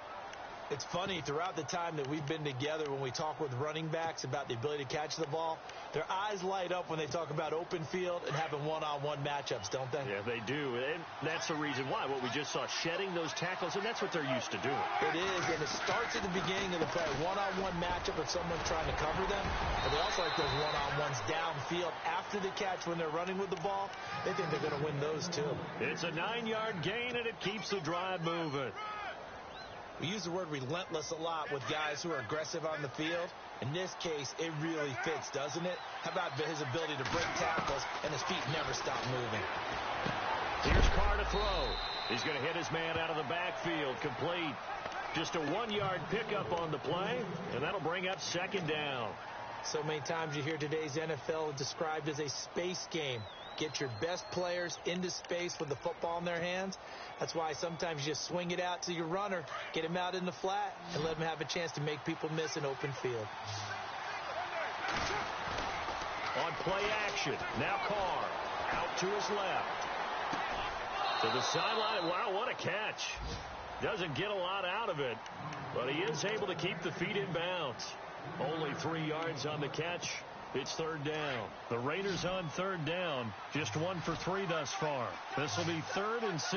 It's funny, throughout the time that we've been together, when we talk with running backs about the ability to catch the ball, their eyes light up when they talk about open field and having one-on-one matchups, don't they? Yeah, they do. And that's the reason why. What we just saw, shedding those tackles, and that's what they're used to doing. It is, and it starts at the beginning of the play. One-on-one matchup if someone's trying to cover them. But they also like those one-on-ones downfield after the catch when they're running with the ball. They think they're going to win those, too. It's a 9-yard gain, and it keeps the drive moving. We use the word relentless a lot with guys who are aggressive on the field. In this case, it really fits, doesn't it? How about his ability to break tackles and his feet never stop moving? Here's Carr to throw. He's going to hit his man out of the backfield. Complete. Just a 1-yard pickup on the play, and that'll bring up second down. So many times you hear today's NFL described as a space game. Get your best players into space with the football in their hands. That's why sometimes you just swing it out to your runner, get him out in the flat, and let him have a chance to make people miss an open field. On play action, now Carr out to his left. To the sideline. Wow, what a catch. Doesn't get a lot out of it, but he is able to keep the feet in bounds. Only 3 yards on the catch. It's third down. The Raiders on third down. Just 1 for 3 thus far. This will be 3rd and 6.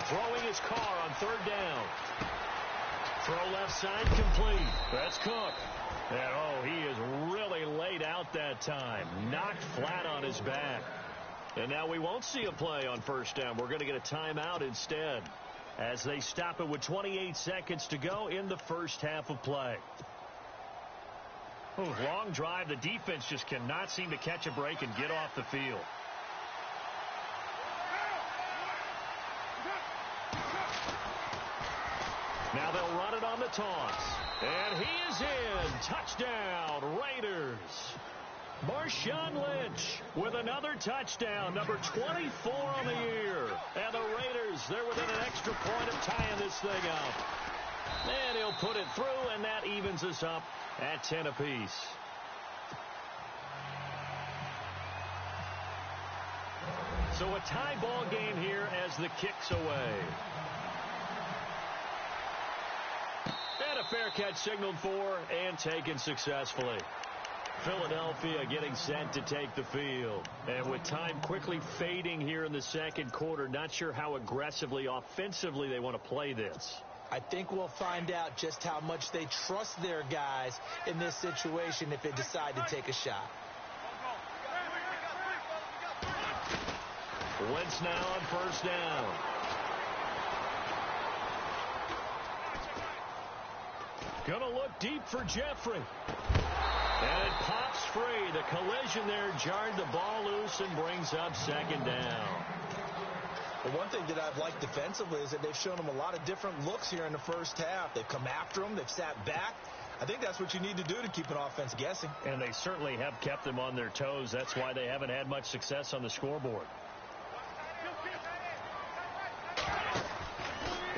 Throwing his Carr on third down. Throw left side complete. That's Cook. And, oh, he is really laid out that time. Knocked flat on his back. And now we won't see a play on first down. We're going to get a timeout instead as they stop it with 28 seconds to go in the first half of play. Ooh, long drive. The defense just cannot seem to catch a break and get off the field. Now they'll run it on the toss. And he is in. Touchdown, Raiders. Marshawn Lynch with another touchdown, number 24 on the year. And the Raiders, they're within an extra point of tying this thing up. And he'll put it through, and that evens us up at 10 apiece. So a tie ball game here as the kick's away. And a fair catch signaled for and taken successfully. Philadelphia getting set to take the field. And with time quickly fading here in the second quarter, not sure how aggressively, offensively they want to play this. I think we'll find out just how much they trust their guys in this situation if they decide to take a shot. Wentz now on first down. Gonna look deep for Jeffrey. And it pops free. The collision there jarred the ball loose and brings up second down. The one thing that I've liked defensively is that they've shown them a lot of different looks here in the first half. They've come after them. They've sat back. I think that's what you need to do to keep an offense guessing. And they certainly have kept them on their toes. That's why they haven't had much success on the scoreboard.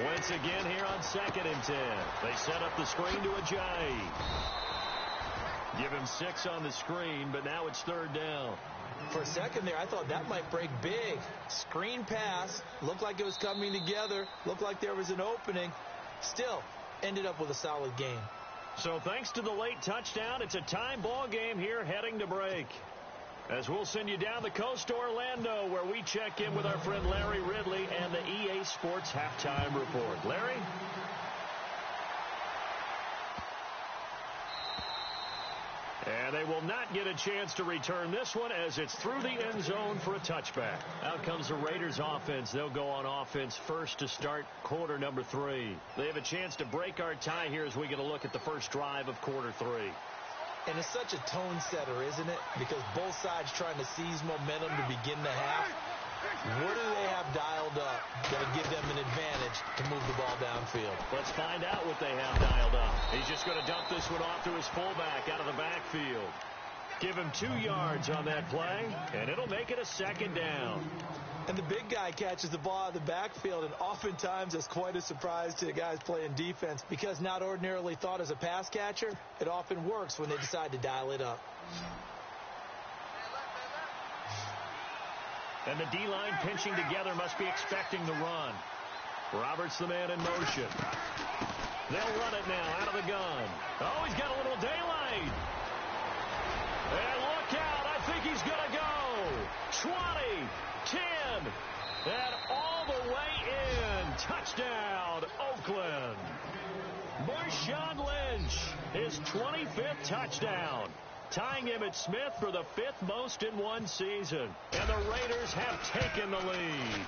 Wentz again here on 2nd and 10. They set up the screen to Ajayi. Give him 6 on the screen, but now it's third down. For a second there, I thought that might break big. Screen pass. Looked like it was coming together. Looked like there was an opening. Still, ended up with a solid game. So thanks to the late touchdown, it's a time ball game here heading to break. As we'll send you down the coast to Orlando, where we check in with our friend Larry Ridley and the EA Sports Halftime Report. Larry? And they will not get a chance to return this one as it's through the end zone for a touchback. Out comes the Raiders offense. They'll go on offense first to start quarter number 3. They have a chance to break our tie here as we get a look at the first drive of quarter 3. And it's such a tone setter, isn't it? Because both sides trying to seize momentum to begin the half. What do they have dialed up that'll give them an advantage to move the ball downfield? Let's find out what they have dialed up. He's just going to dump this one off to his fullback out of the backfield. Give him 2 yards on that play, and it'll make it a second down. And the big guy catches the ball out of the backfield, and oftentimes that's quite a surprise to the guys playing defense because not ordinarily thought as a pass catcher, it often works when they decide to dial it up. And the D-line pinching together must be expecting the run. Roberts the man in motion. They'll run it now out of the gun. Oh, he's got a little daylight. And look out. I think he's going to go. 20, 10, and all the way in. Touchdown, Oakland. Marshawn Lynch, his 25th touchdown. Tying him at Smith for the 5th most in one season. And the Raiders have taken the lead.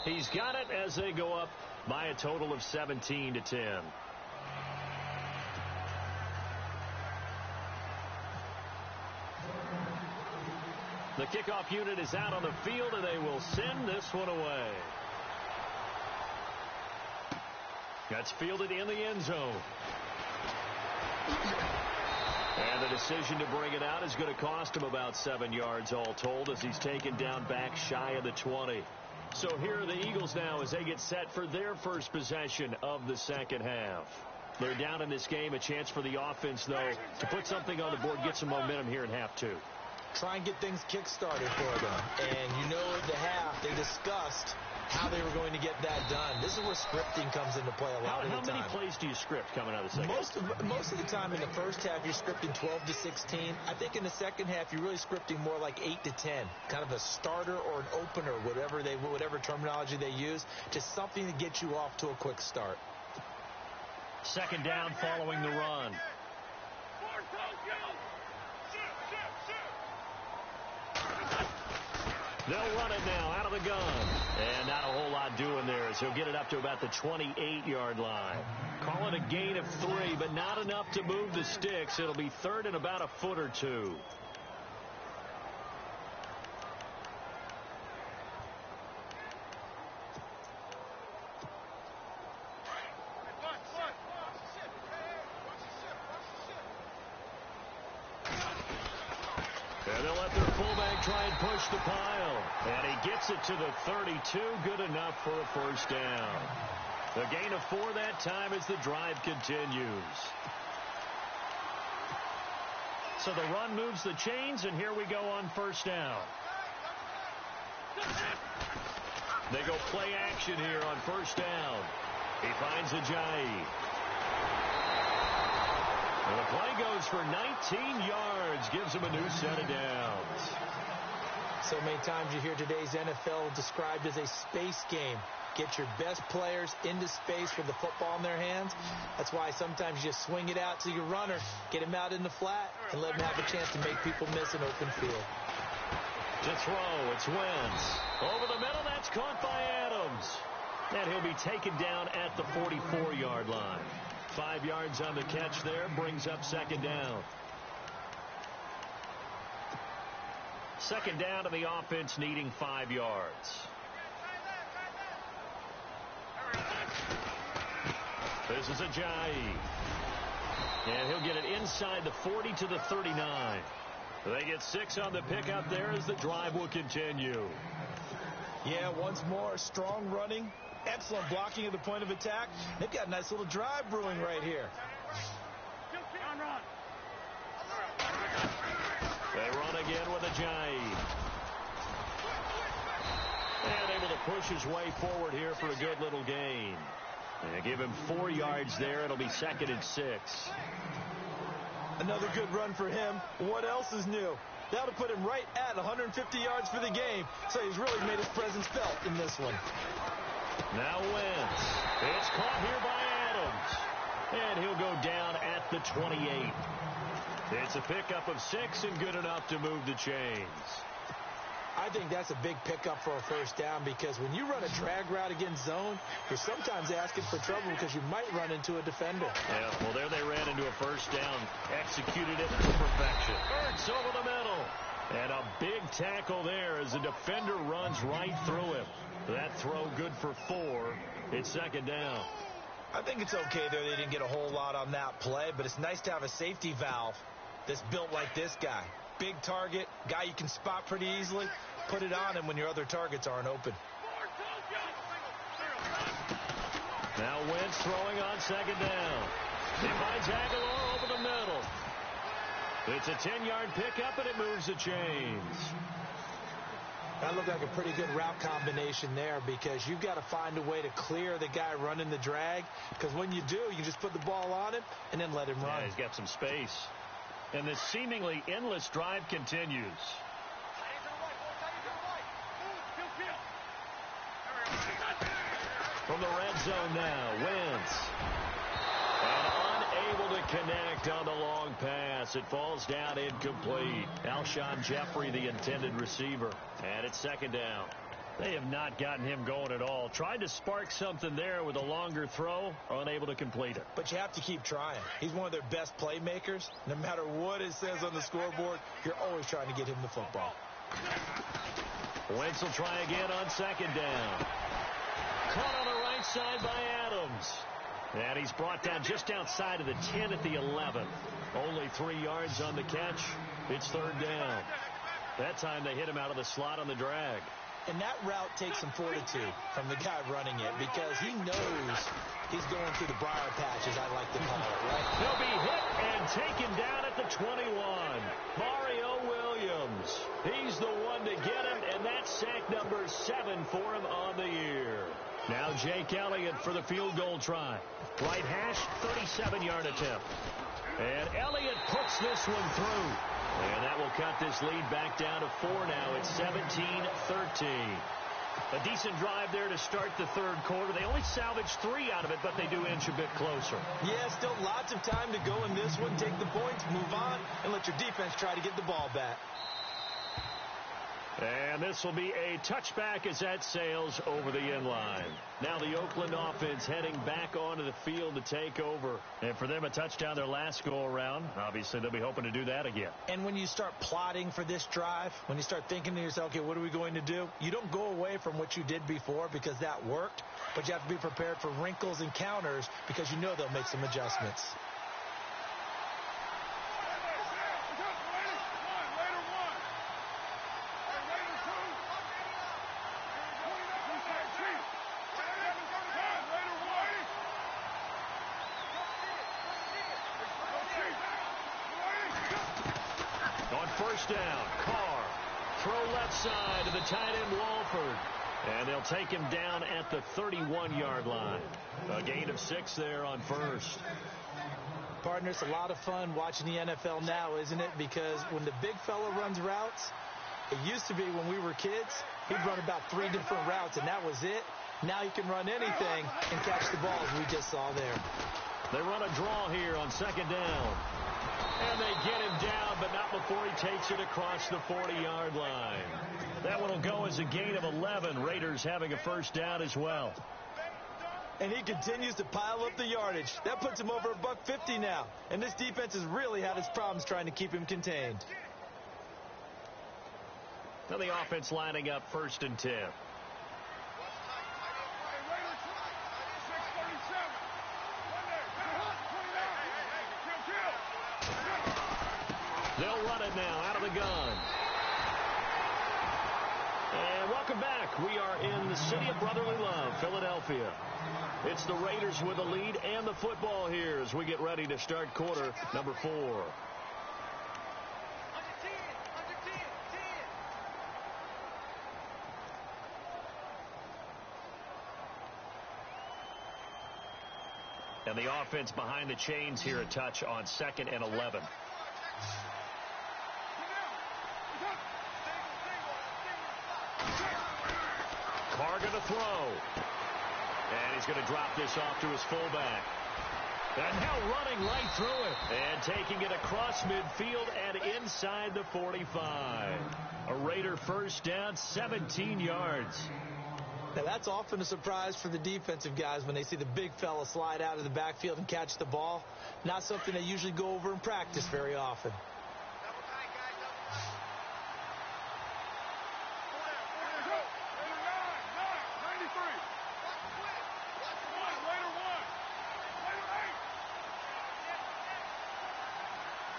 He's got it as they go up by a total of 17-10. The kickoff unit is out on the field, and they will send this one away. That's fielded in the end zone. And the decision to bring it out is going to cost him about 7 yards all told as he's taken down back shy of the 20. So here are the Eagles now as they get set for their first possession of the second half. They're down in this game. A chance for the offense, though, to put something on the board, get some momentum here in half 2. Try and get things kick-started for them. And you know at the half they discussed how they were going to get that done. This is where scripting comes into play a lot of the time. How many plays do you script coming out of the second half? Most of the time in the first half, you're scripting 12 to 16. I think in the second half, you're really scripting more like 8 to 10. Kind of a starter or an opener, whatever terminology they use, just something to get you off to a quick start. Second down following the run. They'll run it now out of the gun. And not a whole lot doing there as he'll get it up to about the 28-yard line. Call it a gain of 3, but not enough to move the sticks. It'll be third and about a foot or 2. And they'll let their fullback try and push the pile. And he gets it to the 32. Good enough for a first down. The gain of 4 that time as the drive continues. So the run moves the chains, and here we go on first down. They go play action here on first down. He finds Ajayi. And the play goes for 19 yards, gives him a new set of downs. So many times you hear today's NFL described as a space game. Get your best players into space with the football in their hands. That's why sometimes you just swing it out to your runner, get him out in the flat, and let him have a chance to make people miss an open field. To throw, it's Wentz. Over the middle, that's caught by Adams. And he'll be taken down at the 44-yard line. 5 yards on the catch there, brings up second down. Second down to the offense needing 5 yards. This is Ajayi. And he'll get it inside the 40 to the 39. They get 6 on the pickup there as the drive will continue. Yeah, once more, strong running. Excellent blocking at the point of attack. They've got a nice little drive brewing right here. They run again with Ajayi. And able to push his way forward here for a good little gain. And give him 4 yards there. It'll be second and 6. Another good run for him. What else is new? That'll put him right at 150 yards for the game. So he's really made his presence felt in this one. Now Wentz. It's caught here by Adams. And he'll go down at the 28. It's a pickup of 6 and good enough to move the chains. I think that's a big pickup for a first down because when you run a drag route against zone, you're sometimes asking for trouble because you might run into a defender. Yeah, well, there they ran into a first down. Executed it to perfection. Ertz over the middle. And a big tackle there as the defender runs right through him. That throw good for 4. It's second down. I think it's okay there. They didn't get a whole lot on that play, but it's nice to have a safety valve that's built like this guy. Big target, guy you can spot pretty easily. Put it on him when your other targets aren't open. Now Wentz throwing on second down. He finds Aguilar over the middle. It's a 10-yard pickup, and it moves the chains. That looked like a pretty good route combination there because you've got to find a way to clear the guy running the drag because when you do, you just put the ball on him and then let him run. Yeah, he's got some space. And this seemingly endless drive continues. From the red zone now, Wentz. And unable to connect on the long pass. It falls down incomplete. Alshon Jeffrey, the intended receiver. And it's second down. They have not gotten him going at all. Tried to spark something there with a longer throw, unable to complete it. But you have to keep trying. He's one of their best playmakers. No matter what it says on the scoreboard, you're always trying to get him the football. Wentz will try again on second down. Caught on the right side by Adams. And he's brought down just outside of the 10 at the 11. Only 3 yards on the catch. It's third down. That time they hit him out of the slot on the drag. And that route takes some fortitude from the guy running it because he knows he's going through the briar patch, as I like to call it, right? He'll be hit and taken down at the 21. Mario Williams. He's the one to get him, and that's sack number 7 for him on the year. Now Jake Elliott for the field goal try. Right hash, 37-yard attempt. And Elliott puts this one through. And that will cut this lead back down to 4 now. It's 17-13. A decent drive there to start the third quarter. They only salvaged 3 out of it, but they do inch a bit closer. Yeah, still lots of time to go in this one. Take the points, move on, and let your defense try to get the ball back. And this will be a touchback as that sails over the end line. Now the Oakland offense heading back onto the field to take over. And for them, a touchdown their last go-around. Obviously, they'll be hoping to do that again. And when you start plotting for this drive, when you start thinking to yourself, okay, what are we going to do? You don't go away from what you did before because that worked. But you have to be prepared for wrinkles and counters because you know they'll make some adjustments. First down, Carr. Throw left side to the tight end, Walford. And they'll take him down at the 31-yard line. A gain of 6 there on first. Partner, it's a lot of fun watching the NFL now, isn't it? Because when the big fella runs routes, it used to be when we were kids, he'd run about 3 different routes, and that was it. Now he can run anything and catch the ball, as we just saw there. They run a draw here on second down. And they get him down, but not before he takes it across the 40-yard line. That one will go as a gain of 11. Raiders having a first down as well. And he continues to pile up the yardage. That puts him over $150 now. And this defense has really had its problems trying to keep him contained. Now the offense lining up first and 10. They'll run it now out of the gun. And welcome back. We are in the city of brotherly love, Philadelphia. It's the Raiders with the lead and the football here as we get ready to start quarter number 4. And the offense behind the chains here a touch on 2nd and 11. Carr going to throw. And he's going to drop this off to his fullback. And now running right through it. And taking it across midfield and inside the 45. A Raider first down, 17 yards. Now, that's often a surprise for the defensive guys when they see the big fella slide out of the backfield and catch the ball. Not something they usually go over in practice very often.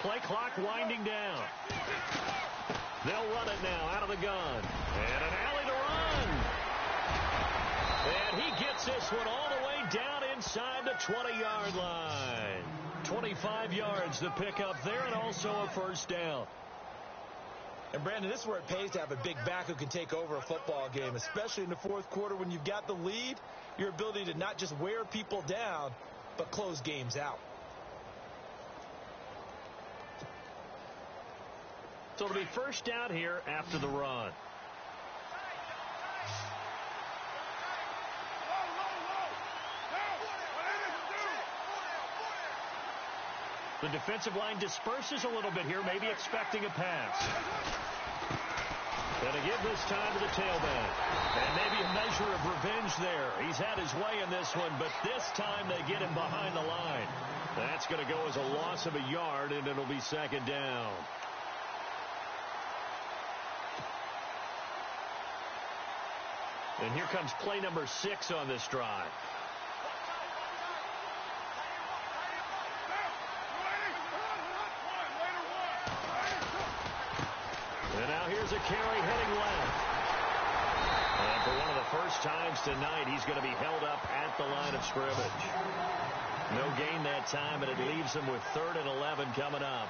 Play clock winding down. They'll run it now out of the gun. And an alley to run. And he gets this one all the way down inside the 20-yard line. 25 yards to pick up there, and also a first down. And, Brandon, this is where it pays to have a big back who can take over a football game, especially in the fourth quarter when you've got the lead, your ability to not just wear people down, but close games out. So it'll be first down here after the run. The defensive line disperses a little bit here, maybe expecting a pass. And again this time to the tailback. And maybe a measure of revenge there. He's had his way in this one, but this time they get him behind the line. That's going to go as a loss of a yard, and it'll be second down. And here comes play number 6 on this drive. And now here's a carry heading left. And for one of the first times tonight, he's going to be held up at the line of scrimmage. No gain that time, and it leaves him with 3rd and 11 coming up.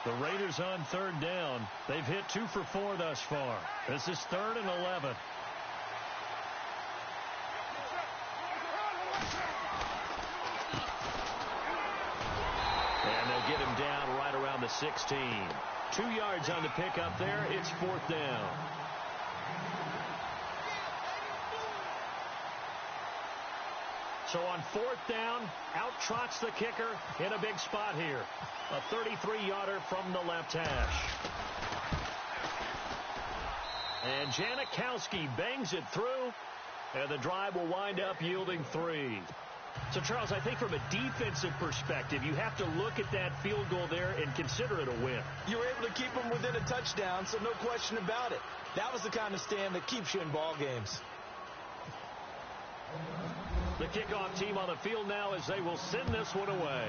The Raiders on 3rd down. They've hit 2 for 4 thus far. This is 3rd and 11. And they'll get him down right around the 16. 2 yards on the pickup there. It's 4th down. So on 4th down, out trots the kicker in a big spot here. A 33-yarder from the left hash. And Janikowski bangs it through, and the drive will wind up yielding 3. So, Charles, I think from a defensive perspective, you have to look at that field goal there and consider it a win. You were able to keep them within a touchdown, so no question about it. That was the kind of stand that keeps you in ball games. The kickoff team on the field now as they will send this one away.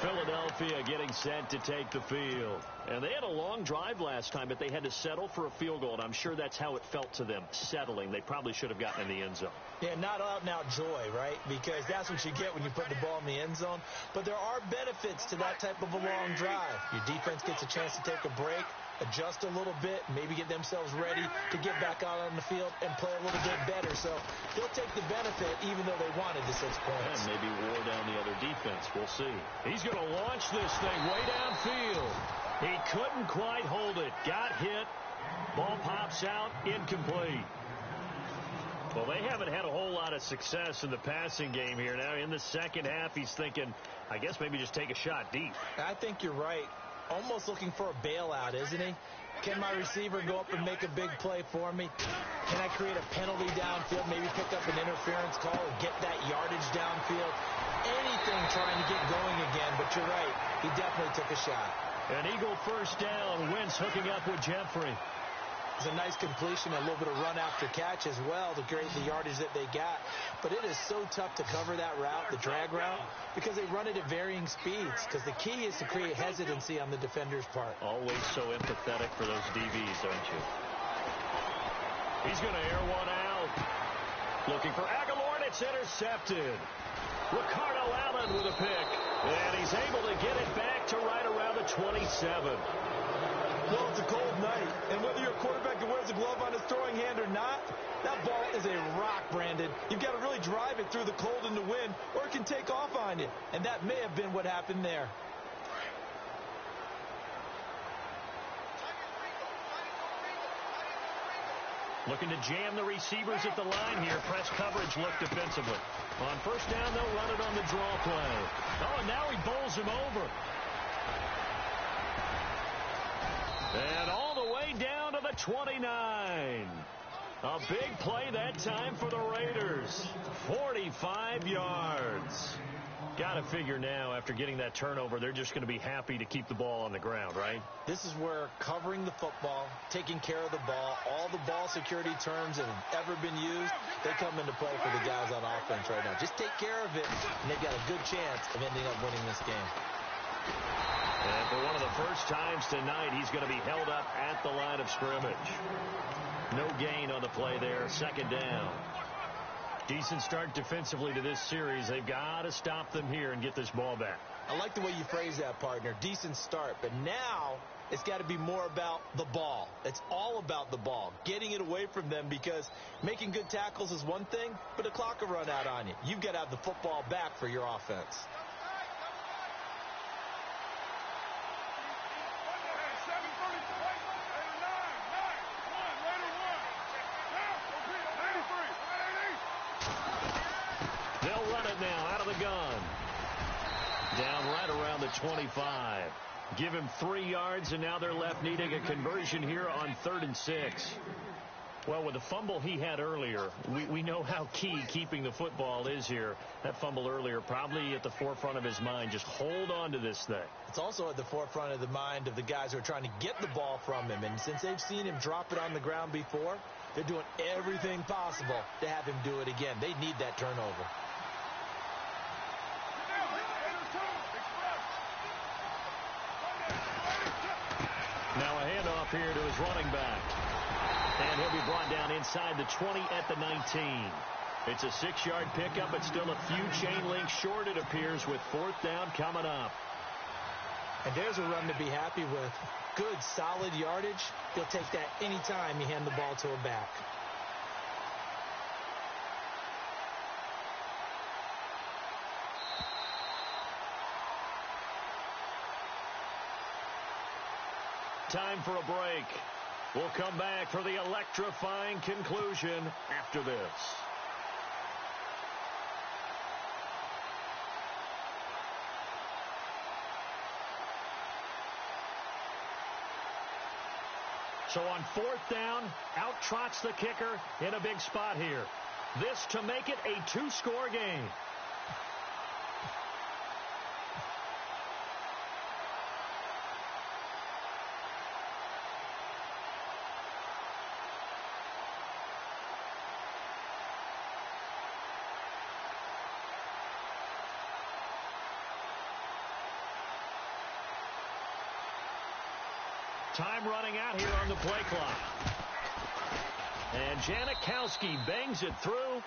Philadelphia getting set to take the field. And they had a long drive last time, but they had to settle for a field goal, and I'm sure that's how it felt to them, settling. They probably should have gotten in the end zone. Yeah, not out-and-out joy, right? Because that's what you get when you put the ball in the end zone. But there are benefits to that type of a long drive. Your defense gets a chance to take a break, adjust a little bit, maybe get themselves ready to get back out on the field and play a little bit better. So they'll take the benefit even though they wanted the 6 points. And maybe wore down the other defense. We'll see. He's going to launch this thing way downfield. He couldn't quite hold it. Got hit. Ball pops out. Incomplete. Well, they haven't had a whole lot of success in the passing game here. Now in the second half, he's thinking, I guess maybe just take a shot deep. I think you're right. Almost looking for a bailout, isn't he? Can my receiver go up and make a big play for me? Can I create a penalty downfield, maybe pick up an interference call and get that yardage downfield? Anything trying to get going again, but you're right. He definitely took a shot. An Eagle first down. Wentz hooking up with Jeffrey. It's a nice completion, a little bit of run after catch as well to create the yardage that they got. But it is so tough to cover that route, the drag route, because they run it at varying speeds. Because the key is to create hesitancy on the defender's part. Always so empathetic for those DBs, aren't you? He's going to air one out. Looking for Aguilar, and it's intercepted. Ricardo Allen with a pick. And he's able to get it back to right around the 27. Well, it's a cold night, and whether you're a quarterback that wears a glove on his throwing hand or not, that ball is a rock, Brandon. You've got to really drive it through the cold and the wind, or it can take off on you. And that may have been what happened there. Looking to jam the receivers at the line here. Press coverage look defensively. On first down, they'll run it on the draw play. Oh, and now he bowls him over. And all the way down to the 29. A big play that time for the Raiders. 45 yards. Got to figure now, after getting that turnover, they're just going to be happy to keep the ball on the ground, right? This is where covering the football, taking care of the ball, all the ball security terms that have ever been used, they come into play for the guys on offense right now. Just take care of it, and they've got a good chance of ending up winning this game. And for one of the first times tonight, he's going to be held up at the line of scrimmage. No gain on the play there. Second down. Decent start defensively to this series. They've got to stop them here and get this ball back. I like the way you phrase that, partner. Decent start. But now it's got to be more about the ball. It's all about the ball. Getting it away from them, because making good tackles is one thing, but the clock will run out on you. You've got to have the football back for your offense. Now out of the gun. Down right around the 25. Give him 3 yards, and now they're left needing a conversion here on 3rd and 6. Well, with the fumble he had earlier, we know how key keeping the football is here. That fumble earlier probably at the forefront of his mind. Just hold on to this thing. It's also at the forefront of the mind of the guys who are trying to get the ball from him. And since they've seen him drop it on the ground before, they're doing everything possible to have him do it again. They need that turnover. Now a handoff here to his running back. And he'll be brought down inside the 20 at the 19. It's a 6-yard pickup, but still a few chain links short, it appears, with 4th down coming up. And there's a run to be happy with. Good, solid yardage. He'll take that anytime you hand the ball to a back. Time for a break. We'll come back for the electrifying conclusion after this. So on 4th down, out trots the kicker in a big spot here. This to make it a 2-score game. Time running out here on the play clock. And Janikowski bangs it through,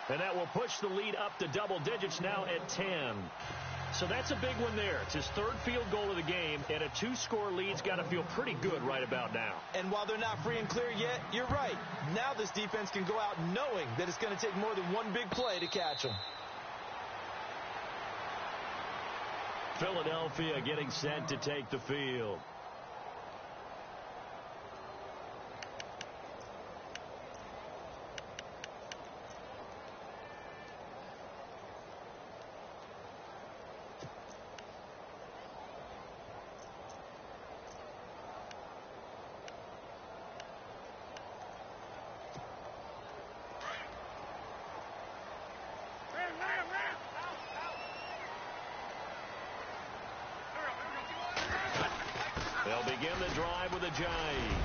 and that will push the lead up to double digits now at 10. So that's a big one there. It's his 3rd field goal of the game, and a 2-score lead's got to feel pretty good right about now. And while they're not free and clear yet, you're right. Now this defense can go out knowing that it's going to take more than one big play to catch them. Philadelphia getting set to take the field. They'll begin the drive with a jive.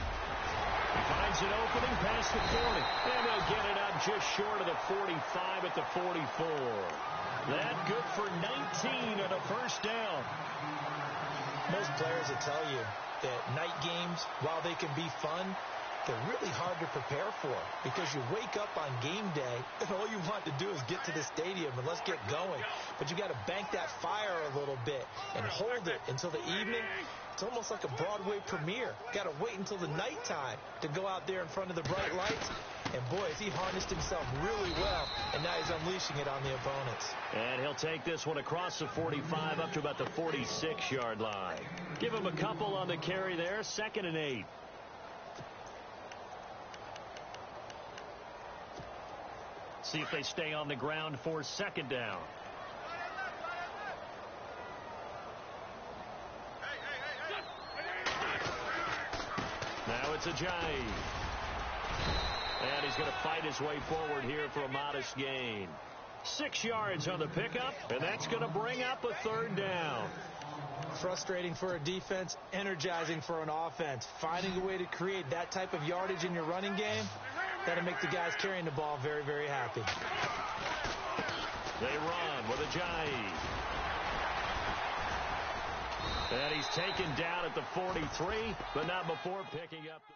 Finds an opening past the 40. And they'll get it up just short of the 45 at the 44. That good for 19 and a 1st down. Most players will tell you that night games, while they can be fun, they're really hard to prepare for, because you wake up on game day and all you want to do is get to the stadium and let's get going. But you got to bank that fire a little bit and hold it until the evening. It's almost like a Broadway premiere. Got to wait until the nighttime to go out there in front of the bright lights. And, boy, has he harnessed himself really well, and now he's unleashing it on the opponents. And he'll take this one across the 45 up to about the 46-yard line. Give him a couple on the carry there, 2nd and 8. See if they stay on the ground for 2nd down. Now it's Ajayi. And he's going to fight his way forward here for a modest gain. 6 yards on the pickup, and that's going to bring up a 3rd down. Frustrating for a defense, energizing for an offense. Finding a way to create that type of yardage in your running game, that'll make the guys carrying the ball very, very happy. They run with Ajayi. And he's taken down at the 43, but not before picking up the